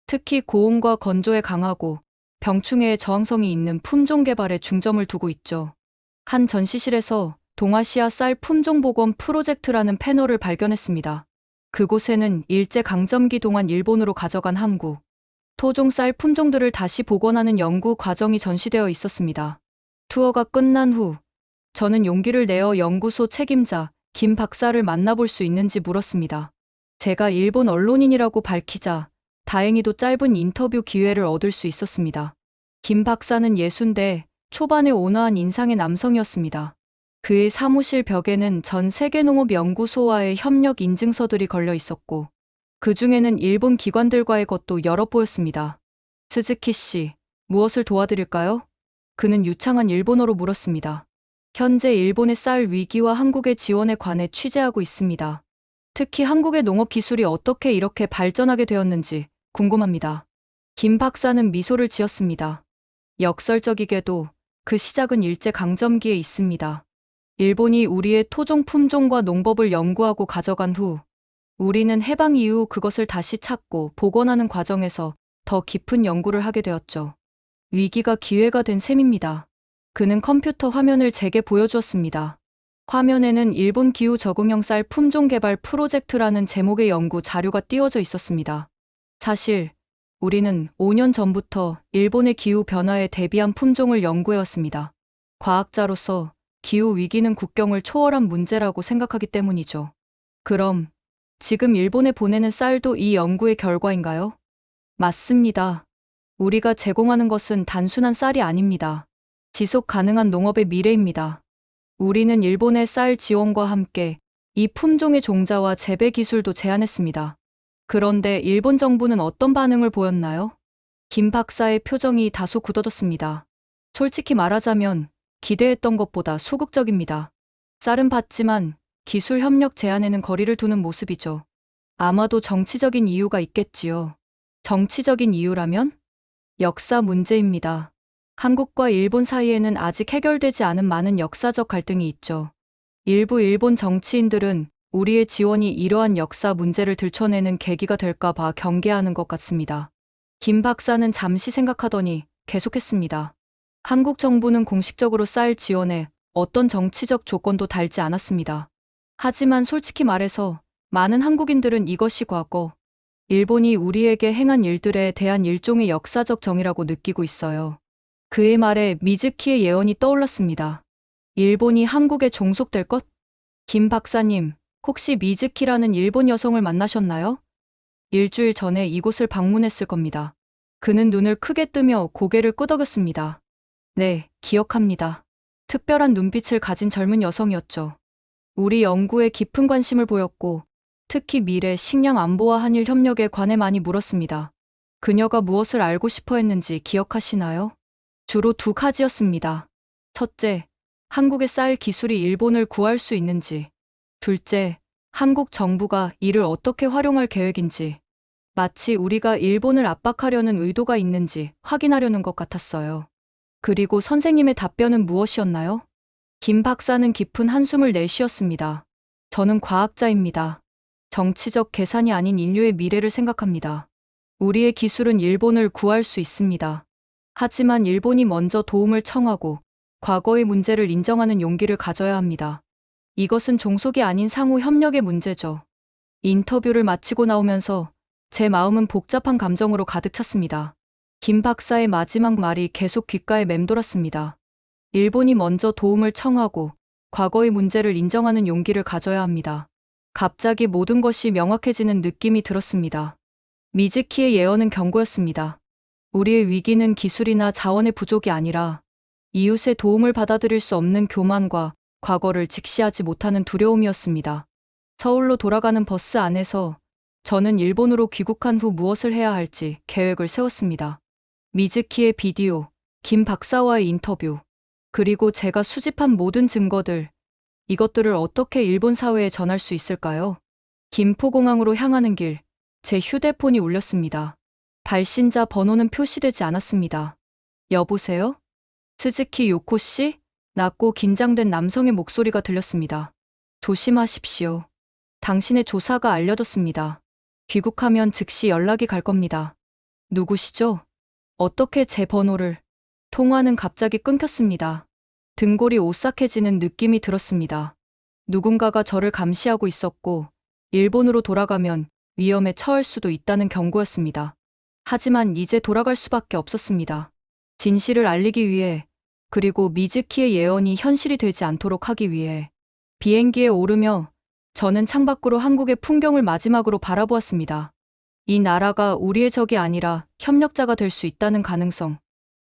특히 고온과 건조에 강하고 병충해에 저항성이 있는 품종 개발에 중점을 두고 있죠. 한 전시실에서 동아시아 쌀 품종 복원 프로젝트라는 패널을 발견했습니다. 그곳에는 일제강점기 동안 일본으로 가져간 한국, 토종 쌀 품종들을 다시 복원하는 연구 과정이 전시되어 있었습니다. 투어가 끝난 후 저는 용기를 내어 연구소 책임자 김 박사를 만나볼 수 있는지 물었습니다. 제가 일본 언론인이라고 밝히자 다행히도 짧은 인터뷰 기회를 얻을 수 있었습니다. 김 박사는 60대 초반의 온화한 인상의 남성이었습니다. 그의 사무실 벽에는 전 세계농업연구소와의 협력 인증서들이 걸려 있었고, 그 중에는 일본 기관들과의 것도 여러 보였습니다. 스즈키 씨, 무엇을 도와드릴까요? 그는 유창한 일본어로 물었습니다. 현재 일본의 쌀 위기와 한국의 지원에 관해 취재하고 있습니다. 특히 한국의 농업 기술이 어떻게 이렇게 발전하게 되었는지 궁금합니다. 김 박사는 미소를 지었습니다. 역설적이게도 그 시작은 일제강점기에 있습니다. 일본이 우리의 토종 품종과 농법을 연구하고 가져간 후 우리는 해방 이후 그것을 다시 찾고 복원하는 과정에서 더 깊은 연구를 하게 되었죠. 위기가 기회가 된 셈입니다. 그는 컴퓨터 화면을 제게 보여주었습니다. 화면에는 일본 기후 적응형 쌀 품종 개발 프로젝트라는 제목의 연구 자료가 띄워져 있었습니다. 사실 우리는 5년 전부터 일본의 기후 변화에 대비한 품종을 연구해왔습니다. 과학자로서 기후 위기는 국경을 초월한 문제라고 생각하기 때문이죠. 그럼 지금 일본에 보내는 쌀도 이 연구의 결과인가요? 맞습니다. 우리가 제공하는 것은 단순한 쌀이 아닙니다. 지속 가능한 농업의 미래입니다. 우리는 일본의 쌀 지원과 함께 이 품종의 종자와 재배 기술도 제안했습니다. 그런데 일본 정부는 어떤 반응을 보였나요? 김 박사의 표정이 다소 굳어졌습니다. 솔직히 말하자면 기대했던 것보다 소극적입니다. 쌀은 받지만 기술 협력 제안에는 거리를 두는 모습이죠. 아마도 정치적인 이유가 있겠지요. 정치적인 이유라면? 역사 문제입니다. 한국과 일본 사이에는 아직 해결되지 않은 많은 역사적 갈등이 있죠. 일부 일본 정치인들은 우리의 지원이 이러한 역사 문제를 들춰내는 계기가 될까 봐 경계하는 것 같습니다. 김 박사는 잠시 생각하더니 계속했습니다. 한국 정부는 공식적으로 쌀 지원에 어떤 정치적 조건도 달지 않았습니다. 하지만 솔직히 말해서 많은 한국인들은 이것이 과거, 일본이 우리에게 행한 일들에 대한 일종의 역사적 정의라고 느끼고 있어요. 그의 말에 미즈키의 예언이 떠올랐습니다. 일본이 한국에 종속될 것? 김 박사님, 혹시 미즈키라는 일본 여성을 만나셨나요? 일주일 전에 이곳을 방문했을 겁니다. 그는 눈을 크게 뜨며 고개를 끄덕였습니다. 네, 기억합니다. 특별한 눈빛을 가진 젊은 여성이었죠. 우리 연구에 깊은 관심을 보였고, 특히 미래 식량 안보와 한일 협력에 관해 많이 물었습니다. 그녀가 무엇을 알고 싶어 했는지 기억하시나요? 주로 두 가지였습니다. 첫째, 한국의 쌀 기술이 일본을 구할 수 있는지. 둘째, 한국 정부가 이를 어떻게 활용할 계획인지. 마치 우리가 일본을 압박하려는 의도가 있는지 확인하려는 것 같았어요. 그리고 선생님의 답변은 무엇이었나요? 김 박사는 깊은 한숨을 내쉬었습니다. 저는 과학자입니다. 정치적 계산이 아닌 인류의 미래를 생각합니다. 우리의 기술은 일본을 구할 수 있습니다. 하지만 일본이 먼저 도움을 청하고 과거의 문제를 인정하는 용기를 가져야 합니다. 이것은 종속이 아닌 상호 협력의 문제죠. 인터뷰를 마치고 나오면서 제 마음은 복잡한 감정으로 가득 찼습니다. 김 박사의 마지막 말이 계속 귓가에 맴돌았습니다. 일본이 먼저 도움을 청하고 과거의 문제를 인정하는 용기를 가져야 합니다. 갑자기 모든 것이 명확해지는 느낌이 들었습니다. 미즈키의 예언은 경고였습니다. 우리의 위기는 기술이나 자원의 부족이 아니라 이웃의 도움을 받아들일 수 없는 교만과 과거를 직시하지 못하는 두려움이었습니다. 서울로 돌아가는 버스 안에서 저는 일본으로 귀국한 후 무엇을 해야 할지 계획을 세웠습니다. 미즈키의 비디오, 김 박사와의 인터뷰, 그리고 제가 수집한 모든 증거들, 이것들을 어떻게 일본 사회에 전할 수 있을까요? 김포공항으로 향하는 길, 제 휴대폰이 울렸습니다. 발신자 번호는 표시되지 않았습니다. 여보세요? 스즈키 요코 씨? 낮고 긴장된 남성의 목소리가 들렸습니다. 조심하십시오. 당신의 조사가 알려졌습니다. 귀국하면 즉시 연락이 갈 겁니다. 누구시죠? 어떻게 제 번호를? 통화는 갑자기 끊겼습니다. 등골이 오싹해지는 느낌이 들었습니다. 누군가가 저를 감시하고 있었고, 일본으로 돌아가면 위험에 처할 수도 있다는 경고였습니다. 하지만 이제 돌아갈 수밖에 없었습니다. 진실을 알리기 위해, 그리고 미즈키의 예언이 현실이 되지 않도록 하기 위해. 비행기에 오르며 저는 창밖으로 한국의 풍경을 마지막으로 바라보았습니다. 이 나라가 우리의 적이 아니라 협력자가 될 수 있다는 가능성,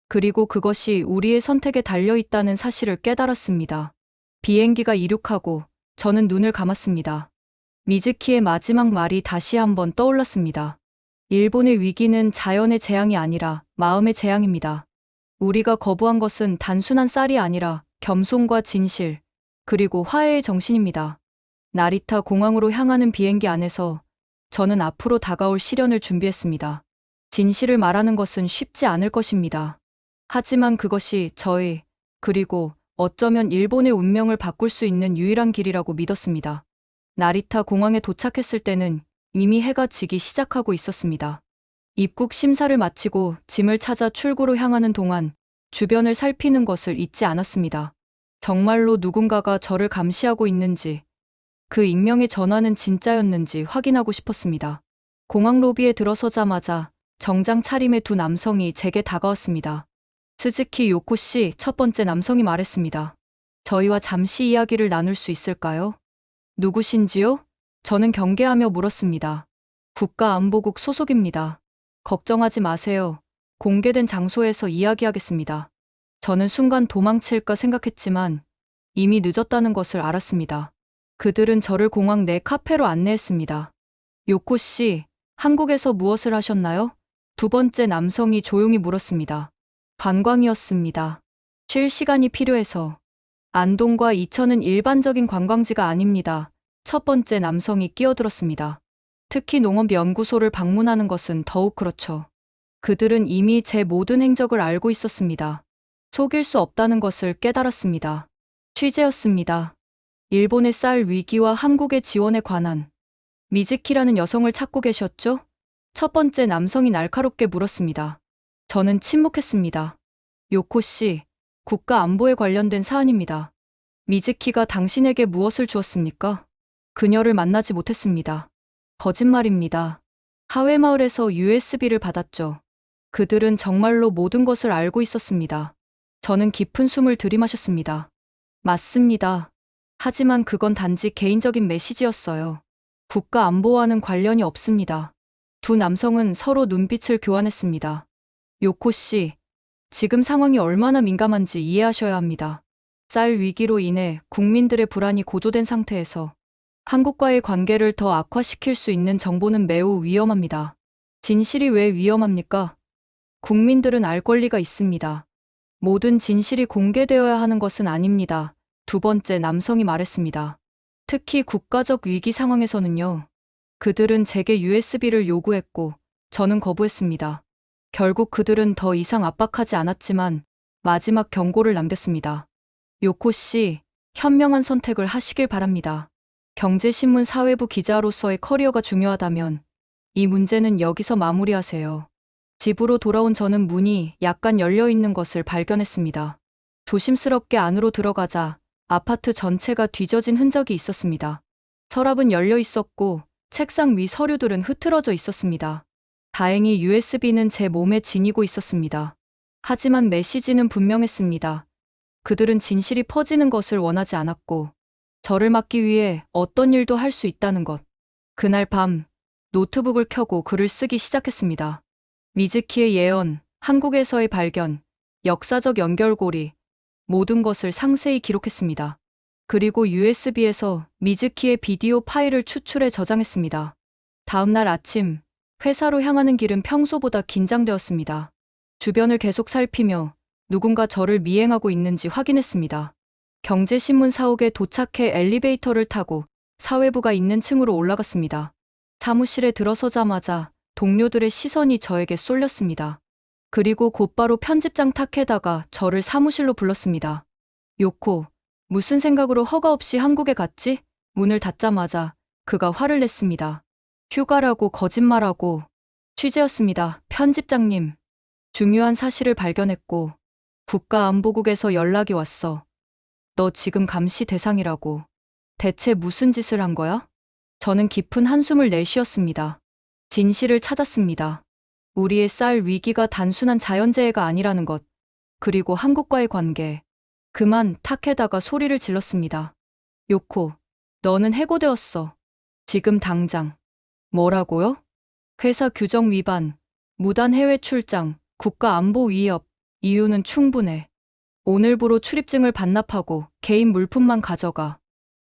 그리고 그것이 우리의 선택에 달려있다는 사실을 깨달았습니다. 비행기가 이륙하고 저는 눈을 감았습니다. 미즈키의 마지막 말이 다시 한번 떠올랐습니다. 일본의 위기는 자연의 재앙이 아니라 마음의 재앙입니다. 우리가 거부한 것은 단순한 쌀이 아니라 겸손과 진실, 그리고 화해의 정신입니다. 나리타 공항으로 향하는 비행기 안에서 저는 앞으로 다가올 시련을 준비했습니다. 진실을 말하는 것은 쉽지 않을 것입니다. 하지만 그것이 저희, 그리고 어쩌면 일본의 운명을 바꿀 수 있는 유일한 길이라고 믿었습니다. 나리타 공항에 도착했을 때는 이미 해가 지기 시작하고 있었습니다. 입국 심사를 마치고 짐을 찾아 출구로 향하는 동안 주변을 살피는 것을 잊지 않았습니다. 정말로 누군가가 저를 감시하고 있는지, 그 익명의 전화는 진짜였는지 확인하고 싶었습니다. 공항 로비에 들어서자마자 정장 차림의 두 남성이 제게 다가왔습니다. 스즈키 요코 씨, 첫 번째 남성이 말했습니다. 저희와 잠시 이야기를 나눌 수 있을까요? 누구신지요? 저는 경계하며 물었습니다. 국가안보국 소속입니다. 걱정하지 마세요. 공개된 장소에서 이야기하겠습니다. 저는 순간 도망칠까 생각했지만 이미 늦었다는 것을 알았습니다. 그들은 저를 공항 내 카페로 안내했습니다. 요코 씨, 한국에서 무엇을 하셨나요? 두 번째 남성이 조용히 물었습니다. 관광이었습니다. 쉴 시간이 필요해서. 안동과 이천은 일반적인 관광지가 아닙니다. 첫 번째 남성이 끼어들었습니다. 특히 농업연구소를 방문하는 것은 더욱 그렇죠. 그들은 이미 제 모든 행적을 알고 있었습니다. 속일 수 없다는 것을 깨달았습니다. 취재였습니다. 일본의 쌀 위기와 한국의 지원에 관한. 미즈키라는 여성을 찾고 계셨죠? 첫 번째 남성이 날카롭게 물었습니다. 저는 침묵했습니다. 요코 씨, 국가 안보에 관련된 사안입니다. 미즈키가 당신에게 무엇을 주었습니까? 그녀를 만나지 못했습니다. 거짓말입니다. 하회마을에서 USB를 받았죠. 그들은 정말로 모든 것을 알고 있었습니다. 저는 깊은 숨을 들이마셨습니다. 맞습니다. 하지만 그건 단지 개인적인 메시지였어요. 국가 안보와는 관련이 없습니다. 두 남성은 서로 눈빛을 교환했습니다. 요코 씨, 지금 상황이 얼마나 민감한지 이해하셔야 합니다. 쌀 위기로 인해 국민들의 불안이 고조된 상태에서 한국과의 관계를 더 악화시킬 수 있는 정보는 매우 위험합니다. 진실이 왜 위험합니까? 국민들은 알 권리가 있습니다. 모든 진실이 공개되어야 하는 것은 아닙니다. 두 번째 남성이 말했습니다. 특히 국가적 위기 상황에서는요. 그들은 제게 USB를 요구했고 저는 거부했습니다. 결국 그들은 더 이상 압박하지 않았지만 마지막 경고를 남겼습니다. 요코 씨, 현명한 선택을 하시길 바랍니다. 경제신문 사회부 기자로서의 커리어가 중요하다면 이 문제는 여기서 마무리하세요. 집으로 돌아온 저는 문이 약간 열려 있는 것을 발견했습니다. 조심스럽게 안으로 들어가자 아파트 전체가 뒤져진 흔적이 있었습니다. 서랍은 열려 있었고 책상 위 서류들은 흐트러져 있었습니다. 다행히 USB는 제 몸에 지니고 있었습니다. 하지만 메시지는 분명했습니다. 그들은 진실이 퍼지는 것을 원하지 않았고 저를 막기 위해 어떤 일도 할 수 있다는 것. 그날 밤 노트북을 켜고 글을 쓰기 시작했습니다. 미즈키의 예언, 한국에서의 발견, 역사적 연결고리, 모든 것을 상세히 기록했습니다. 그리고 USB에서 미즈키의 비디오 파일을 추출해 저장했습니다. 다음 날 아침, 회사로 향하는 길은 평소보다 긴장되었습니다. 주변을 계속 살피며 누군가 저를 미행하고 있는지 확인했습니다. 경제신문 사옥에 도착해 엘리베이터를 타고 사회부가 있는 층으로 올라갔습니다. 사무실에 들어서자마자 동료들의 시선이 저에게 쏠렸습니다. 그리고 곧바로 편집장 타케다가 저를 사무실로 불렀습니다. 요코, 무슨 생각으로 허가 없이 한국에 갔지? 문을 닫자마자 그가 화를 냈습니다. 휴가라고 거짓말하고. 취재였습니다. 편집장님. 중요한 사실을 발견했고 국가안보국에서 연락이 왔어. 너 지금 감시 대상이라고. 대체 무슨 짓을 한 거야? 저는 깊은 한숨을 내쉬었습니다. 진실을 찾았습니다. 우리의 쌀 위기가 단순한 자연재해가 아니라는 것. 그리고 한국과의 관계. 그만, 타케다가 소리를 질렀습니다. 요코, 너는 해고되었어. 지금 당장. 뭐라고요? 회사 규정 위반, 무단 해외 출장, 국가안보 위협. 이유는 충분해. 오늘부로 출입증을 반납하고 개인 물품만 가져가.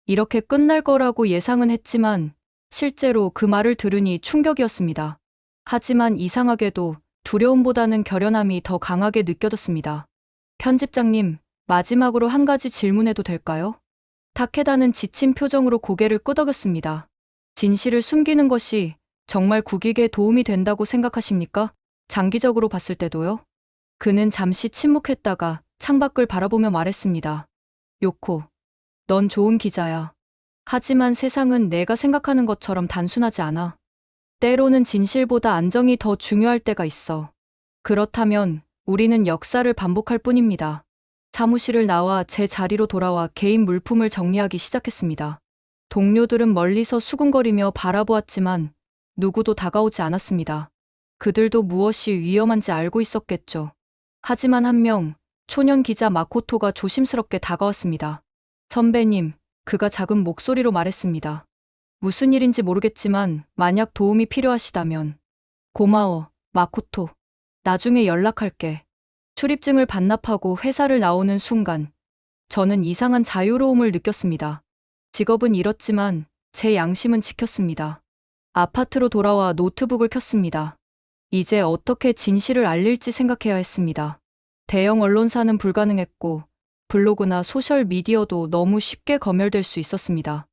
이렇게 끝날 거라고 예상은 했지만 실제로 그 말을 들으니 충격이었습니다. 하지만 이상하게도 두려움보다는 결연함이 더 강하게 느껴졌습니다. 편집장님, 마지막으로 한 가지 질문해도 될까요? 타케다는 지친 표정으로 고개를 끄덕였습니다. 진실을 숨기는 것이 정말 국익에 도움이 된다고 생각하십니까? 장기적으로 봤을 때도요? 그는 잠시 침묵했다가 창밖을 바라보며 말했습니다. 요코, 넌 좋은 기자야. 하지만 세상은 내가 생각하는 것처럼 단순하지 않아. 때로는 진실보다 안정이 더 중요할 때가 있어. 그렇다면 우리는 역사를 반복할 뿐입니다. 사무실을 나와 제 자리로 돌아와 개인 물품을 정리하기 시작했습니다. 동료들은 멀리서 수군거리며 바라보았지만 누구도 다가오지 않았습니다. 그들도 무엇이 위험한지 알고 있었겠죠. 하지만 한 명, 초년 기자 마코토가 조심스럽게 다가왔습니다. 선배님, 그가 작은 목소리로 말했습니다. 무슨 일인지 모르겠지만 만약 도움이 필요하시다면. 고마워, 마코토. 나중에 연락할게. 출입증을 반납하고 회사를 나오는 순간 저는 이상한 자유로움을 느꼈습니다. 직업은 잃었지만 제 양심은 지켰습니다. 아파트로 돌아와 노트북을 켰습니다. 이제 어떻게 진실을 알릴지 생각해야 했습니다. 대형 언론사는 불가능했고 블로그나 소셜 미디어도 너무 쉽게 검열될 수 있었습니다.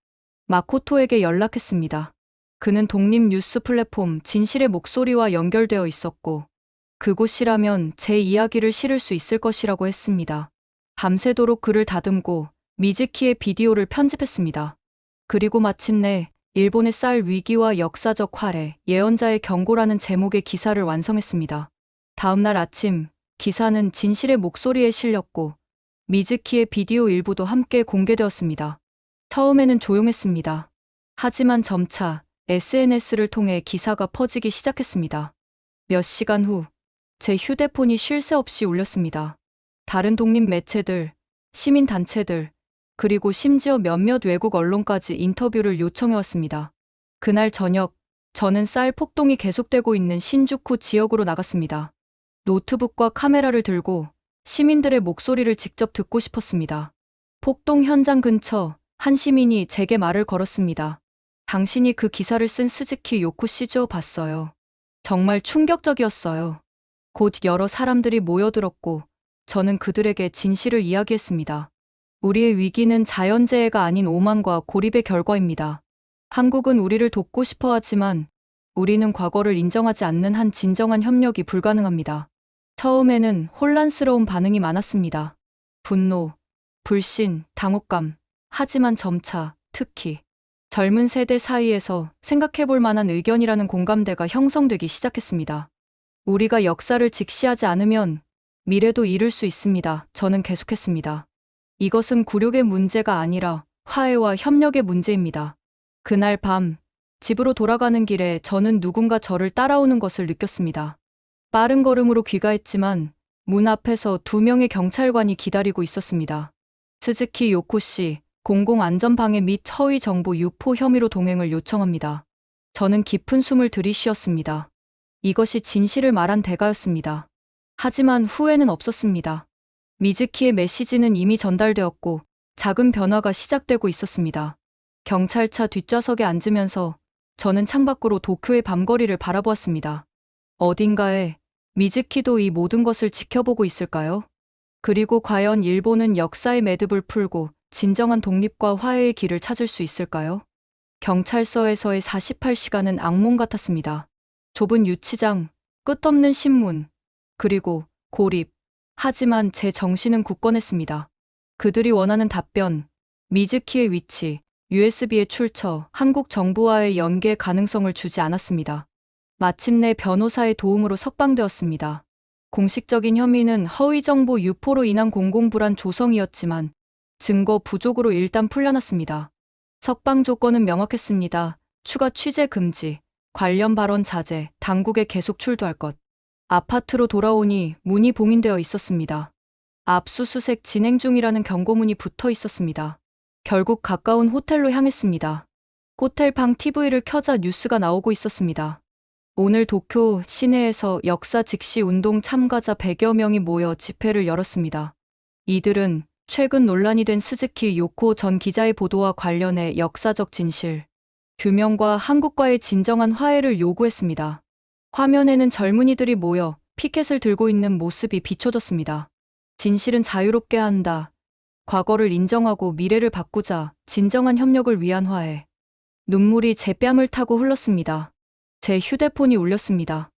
마코토에게 연락했습니다. 그는 독립 뉴스 플랫폼 진실의 목소리와 연결되어 있었고 그곳이라면 제 이야기를 실을 수 있을 것이라고 했습니다. 밤새도록 글을 다듬고 미즈키의 비디오를 편집했습니다. 그리고 마침내 일본의 쌀 위기와 역사적 활애, 예언자의 경고라는 제목의 기사를 완성했습니다. 다음 날 아침, 기사는 진실의 목소리에 실렸고 미즈키의 비디오 일부도 함께 공개되었습니다. 처음에는 조용했습니다. 하지만 점차 SNS를 통해 기사가 퍼지기 시작했습니다. 몇 시간 후, 제 휴대폰이 쉴 새 없이 울렸습니다. 다른 독립 매체들, 시민단체들, 그리고 심지어 몇몇 외국 언론까지 인터뷰를 요청해왔습니다. 그날 저녁, 저는 쌀 폭동이 계속되고 있는 신주쿠 지역으로 나갔습니다. 노트북과 카메라를 들고 시민들의 목소리를 직접 듣고 싶었습니다. 폭동 현장 근처 한 시민이 제게 말을 걸었습니다. 당신이 그 기사를 쓴 스즈키 요코 씨죠? 봤어요. 정말 충격적이었어요. 곧 여러 사람들이 모여들었고 저는 그들에게 진실을 이야기했습니다. 우리의 위기는 자연재해가 아닌 오만과 고립의 결과입니다. 한국은 우리를 돕고 싶어 하지만 우리는 과거를 인정하지 않는 한 진정한 협력이 불가능합니다. 처음에는 혼란스러운 반응이 많았습니다. 분노, 불신, 당혹감. 하지만 점차, 특히 젊은 세대 사이에서 생각해볼 만한 의견이라는 공감대가 형성되기 시작했습니다. 우리가 역사를 직시하지 않으면 미래도 잃을 수 있습니다. 저는 계속했습니다. 이것은 굴욕의 문제가 아니라 화해와 협력의 문제입니다. 그날 밤, 집으로 돌아가는 길에 저는 누군가 저를 따라오는 것을 느꼈습니다. 빠른 걸음으로 귀가했지만 문 앞에서 2명의 경찰관이 기다리고 있었습니다. 스즈키 요코 씨, 공공안전방해 및 허위 정보 유포 혐의로 동행을 요청합니다. 저는 깊은 숨을 들이쉬었습니다. 이것이 진실을 말한 대가였습니다. 하지만 후회는 없었습니다. 미즈키의 메시지는 이미 전달되었고 작은 변화가 시작되고 있었습니다. 경찰차 뒷좌석에 앉으면서 저는 창밖으로 도쿄의 밤거리를 바라보았습니다. 어딘가에 미즈키도 이 모든 것을 지켜보고 있을까요? 그리고 과연 일본은 역사의 매듭을 풀고 진정한 독립과 화해의 길을 찾을 수 있을까요? 경찰서에서의 48시간은 악몽 같았습니다. 좁은 유치장, 끝없는 신문, 그리고 고립. 하지만 제 정신은 굳건했습니다. 그들이 원하는 답변, 미즈키의 위치, USB의 출처, 한국 정부와의 연계 가능성을 주지 않았습니다. 마침내 변호사의 도움으로 석방되었습니다. 공식적인 혐의는 허위 정보 유포로 인한 공공불안 조성이었지만 증거 부족으로 일단 풀려났습니다. 석방 조건은 명확했습니다. 추가 취재 금지, 관련 발언 자제, 당국에 계속 출두할 것. 아파트로 돌아오니 문이 봉인되어 있었습니다. 압수수색 진행 중이라는 경고문이 붙어 있었습니다. 결국 가까운 호텔로 향했습니다. 호텔 방 TV를 켜자 뉴스가 나오고 있었습니다. 오늘 도쿄 시내에서 역사 직시 운동 참가자 100여 명이 모여 집회를 열었습니다. 이들은 최근 논란이 된 스즈키 요코 전 기자의 보도와 관련해 역사적 진실, 규명과 한국과의 진정한 화해를 요구했습니다. 화면에는 젊은이들이 모여 피켓을 들고 있는 모습이 비춰졌습니다. 진실은 자유롭게 한다. 과거를 인정하고 미래를 바꾸자. 진정한 협력을 위한 화해. 눈물이 제 뺨을 타고 흘렀습니다. 제 휴대폰이 울렸습니다.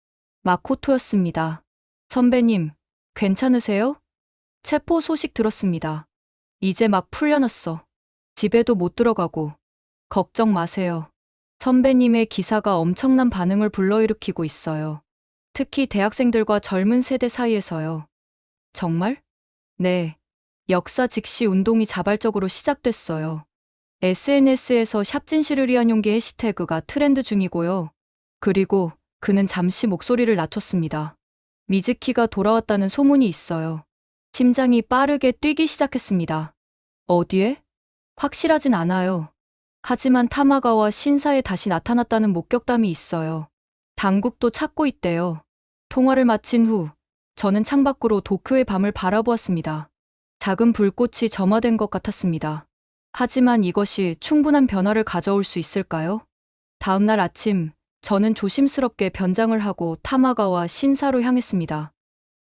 마코토였습니다. 선배님, 괜찮으세요? 체포 소식 들었습니다. 이제 막 풀려났어. 집에도 못 들어가고. 걱정 마세요. 선배님의 기사가 엄청난 반응을 불러일으키고 있어요. 특히 대학생들과 젊은 세대 사이에서요. 정말? 네. 역사 직시 운동이 자발적으로 시작됐어요. SNS에서 샵진실을 위한 용기 해시태그가 트렌드 중이고요. 그리고 그는 잠시 목소리를 낮췄습니다. 미즈키가 돌아왔다는 소문이 있어요. 심장이 빠르게 뛰기 시작했습니다. 어디에? 확실하진 않아요. 하지만 타마가와 신사에 다시 나타났다는 목격담이 있어요. 당국도 찾고 있대요. 통화를 마친 후 저는 창밖으로 도쿄의 밤을 바라보았습니다. 작은 불꽃이 점화된 것 같았습니다. 하지만 이것이 충분한 변화를 가져올 수 있을까요? 다음 날 아침, 저는 조심스럽게 변장을 하고 타마가와 신사로 향했습니다.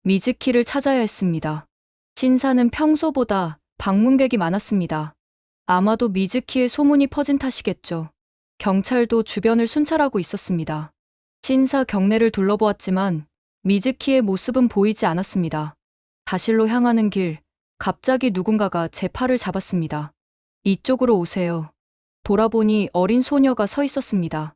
미즈키를 찾아야 했습니다. 신사는 평소보다 방문객이 많았습니다. 아마도 미즈키의 소문이 퍼진 탓이겠죠. 경찰도 주변을 순찰하고 있었습니다. 신사 경내를 둘러보았지만 미즈키의 모습은 보이지 않았습니다. 다실로 향하는 길, 갑자기 누군가가 제 팔을 잡았습니다. 이쪽으로 오세요. 돌아보니 어린 소녀가 서 있었습니다.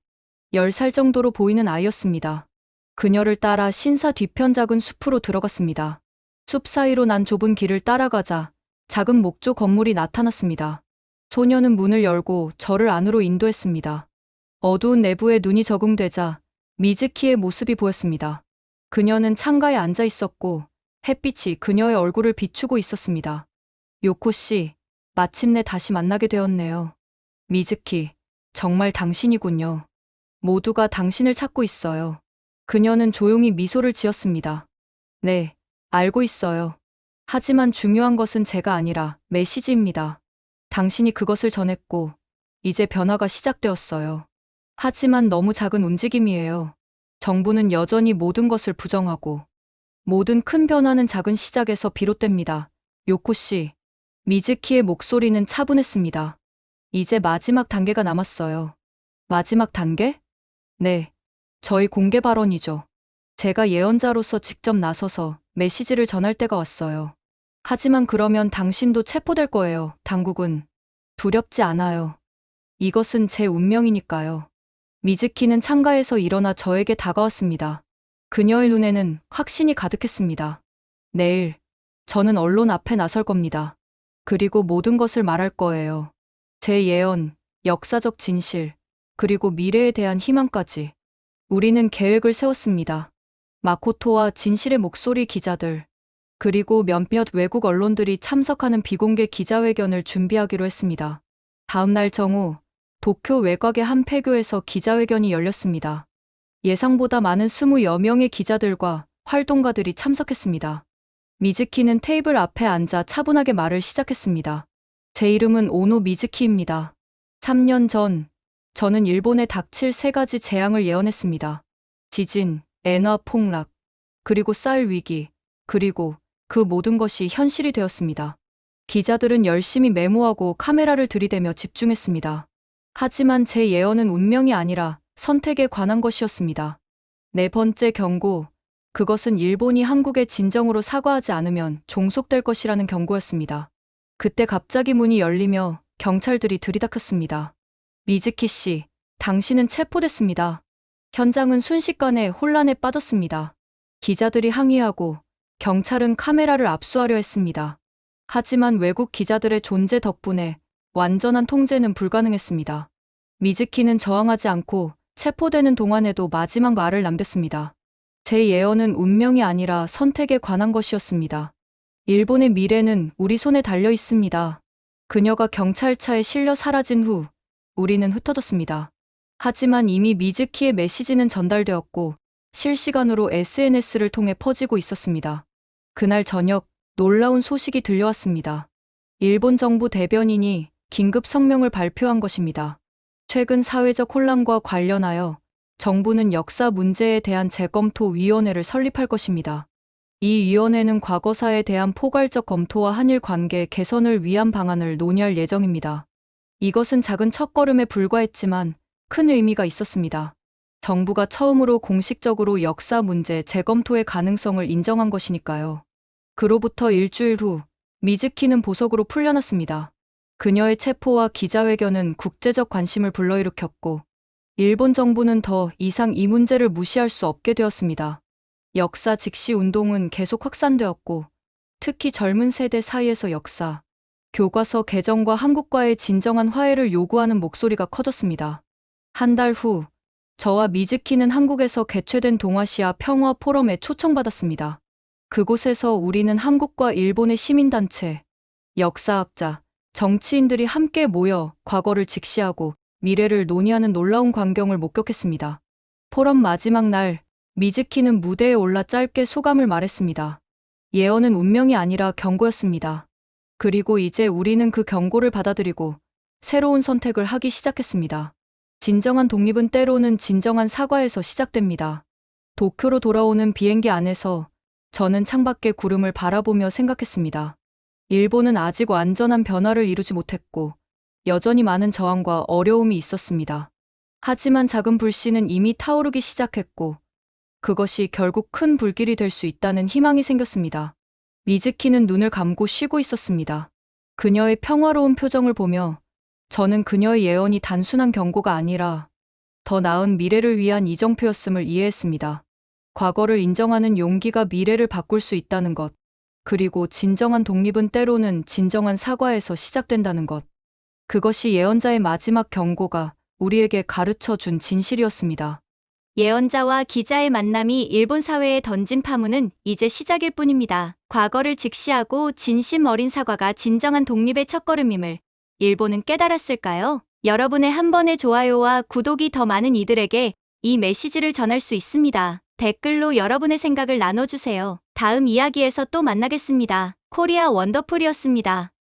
10살 정도로 보이는 아이였습니다. 그녀를 따라 신사 뒤편 작은 숲으로 들어갔습니다. 숲 사이로 난 좁은 길을 따라가자 작은 목조 건물이 나타났습니다. 소녀는 문을 열고 저를 안으로 인도했습니다. 어두운 내부에 눈이 적응되자 미즈키의 모습이 보였습니다. 그녀는 창가에 앉아 있었고 햇빛이 그녀의 얼굴을 비추고 있었습니다. 요코 씨, 마침내 다시 만나게 되었네요. 미즈키, 정말 당신이군요. 모두가 당신을 찾고 있어요. 그녀는 조용히 미소를 지었습니다. 네, 알고 있어요. 하지만 중요한 것은 제가 아니라 메시지입니다. 당신이 그것을 전했고, 이제 변화가 시작되었어요. 하지만 너무 작은 움직임이에요. 정부는 여전히 모든 것을 부정하고, 모든 큰 변화는 작은 시작에서 비롯됩니다. 요코 씨, 미즈키의 목소리는 차분했습니다. 이제 마지막 단계가 남았어요. 마지막 단계? 네, 저희 공개 발언이죠. 제가 예언자로서 직접 나서서 메시지를 전할 때가 왔어요. 하지만 그러면 당신도 체포될 거예요. 당국은 두렵지 않아요. 이것은 제 운명이니까요. 미즈키는 창가에서 일어나 저에게 다가왔습니다. 그녀의 눈에는 확신이 가득했습니다. 내일, 저는 언론 앞에 나설 겁니다. 그리고 모든 것을 말할 거예요. 제 예언, 역사적 진실, 그리고 미래에 대한 희망까지. 우리는 계획을 세웠습니다. 마코토와 진실의 목소리 기자들, 그리고 몇몇 외국 언론들이 참석하는 비공개 기자회견을 준비하기로 했습니다. 다음 날 정오, 도쿄 외곽의 한 폐교에서 기자회견이 열렸습니다. 예상보다 많은 20여 명의 기자들과 활동가들이 참석했습니다. 미즈키는 테이블 앞에 앉아 차분하게 말을 시작했습니다. 제 이름은 오노 미즈키입니다. 3년 전, 저는 일본에 닥칠 3가지 재앙을 예언했습니다. 지진, 엔화 폭락, 그리고 쌀 위기, 그리고 그 모든 것이 현실이 되었습니다. 기자들은 열심히 메모하고 카메라를 들이대며 집중했습니다. 하지만 제 예언은 운명이 아니라 선택에 관한 것이었습니다. 4번째 경고, 그것은 일본이 한국의 진정으로 사과하지 않으면 종속될 것이라는 경고였습니다. 그때 갑자기 문이 열리며 경찰들이 들이닥쳤습니다. 미즈키 씨, 당신은 체포됐습니다. 현장은 순식간에 혼란에 빠졌습니다. 기자들이 항의하고 경찰은 카메라를 압수하려 했습니다. 하지만 외국 기자들의 존재 덕분에 완전한 통제는 불가능했습니다. 미즈키는 저항하지 않고 체포되는 동안에도 마지막 말을 남겼습니다. 제 예언은 운명이 아니라 선택에 관한 것이었습니다. 일본의 미래는 우리 손에 달려 있습니다. 그녀가 경찰차에 실려 사라진 후 우리는 흩어졌습니다. 하지만 이미 미즈키의 메시지는 전달되었고 실시간으로 SNS를 통해 퍼지고 있었습니다. 그날 저녁 놀라운 소식이 들려왔습니다. 일본 정부 대변인이 긴급 성명을 발표한 것입니다. 최근 사회적 혼란과 관련하여 정부는 역사 문제에 대한 재검토 위원회를 설립할 것입니다. 이 위원회는 과거사에 대한 포괄적 검토와 한일 관계 개선을 위한 방안을 논의할 예정입니다. 이것은 작은 첫걸음에 불과했지만 큰 의미가 있었습니다. 정부가 처음으로 공식적으로 역사 문제 재검토의 가능성을 인정한 것이니까요. 그로부터 일주일 후 미즈키는 보석으로 풀려났습니다. 그녀의 체포와 기자회견은 국제적 관심을 불러일으켰고 일본 정부는 더 이상 이 문제를 무시할 수 없게 되었습니다. 역사 직시 운동은 계속 확산되었고 특히 젊은 세대 사이에서 역사, 교과서 개정과 한국과의 진정한 화해를 요구하는 목소리가 커졌습니다. 한 달 후, 저와 미즈키는 한국에서 개최된 동아시아 평화 포럼에 초청받았습니다. 그곳에서 우리는 한국과 일본의 시민단체, 역사학자, 정치인들이 함께 모여 과거를 직시하고 미래를 논의하는 놀라운 광경을 목격했습니다. 포럼 마지막 날, 미즈키는 무대에 올라 짧게 소감을 말했습니다. 예언은 운명이 아니라 경고였습니다. 그리고 이제 우리는 그 경고를 받아들이고 새로운 선택을 하기 시작했습니다. 진정한 독립은 때로는 진정한 사과에서 시작됩니다. 도쿄로 돌아오는 비행기 안에서 저는 창밖의 구름을 바라보며 생각했습니다. 일본은 아직 완전한 변화를 이루지 못했고 여전히 많은 저항과 어려움이 있었습니다. 하지만 작은 불씨는 이미 타오르기 시작했고 그것이 결국 큰 불길이 될 수 있다는 희망이 생겼습니다. 미즈키는 눈을 감고 쉬고 있었습니다. 그녀의 평화로운 표정을 보며 저는 그녀의 예언이 단순한 경고가 아니라 더 나은 미래를 위한 이정표였음을 이해했습니다. 과거를 인정하는 용기가 미래를 바꿀 수 있다는 것, 그리고 진정한 독립은 때로는 진정한 사과에서 시작된다는 것. 그것이 예언자의 마지막 경고가 우리에게 가르쳐 준 진실이었습니다. 예언자와 기자의 만남이 일본 사회에 던진 파문은 이제 시작일 뿐입니다. 과거를 직시하고 진심 어린 사과가 진정한 독립의 첫걸음임을 일본은 깨달았을까요? 여러분의 한 번의 좋아요와 구독이 더 많은 이들에게 이 메시지를 전할 수 있습니다. 댓글로 여러분의 생각을 나눠주세요. 다음 이야기에서 또 만나겠습니다. 코리아 원더풀이었습니다.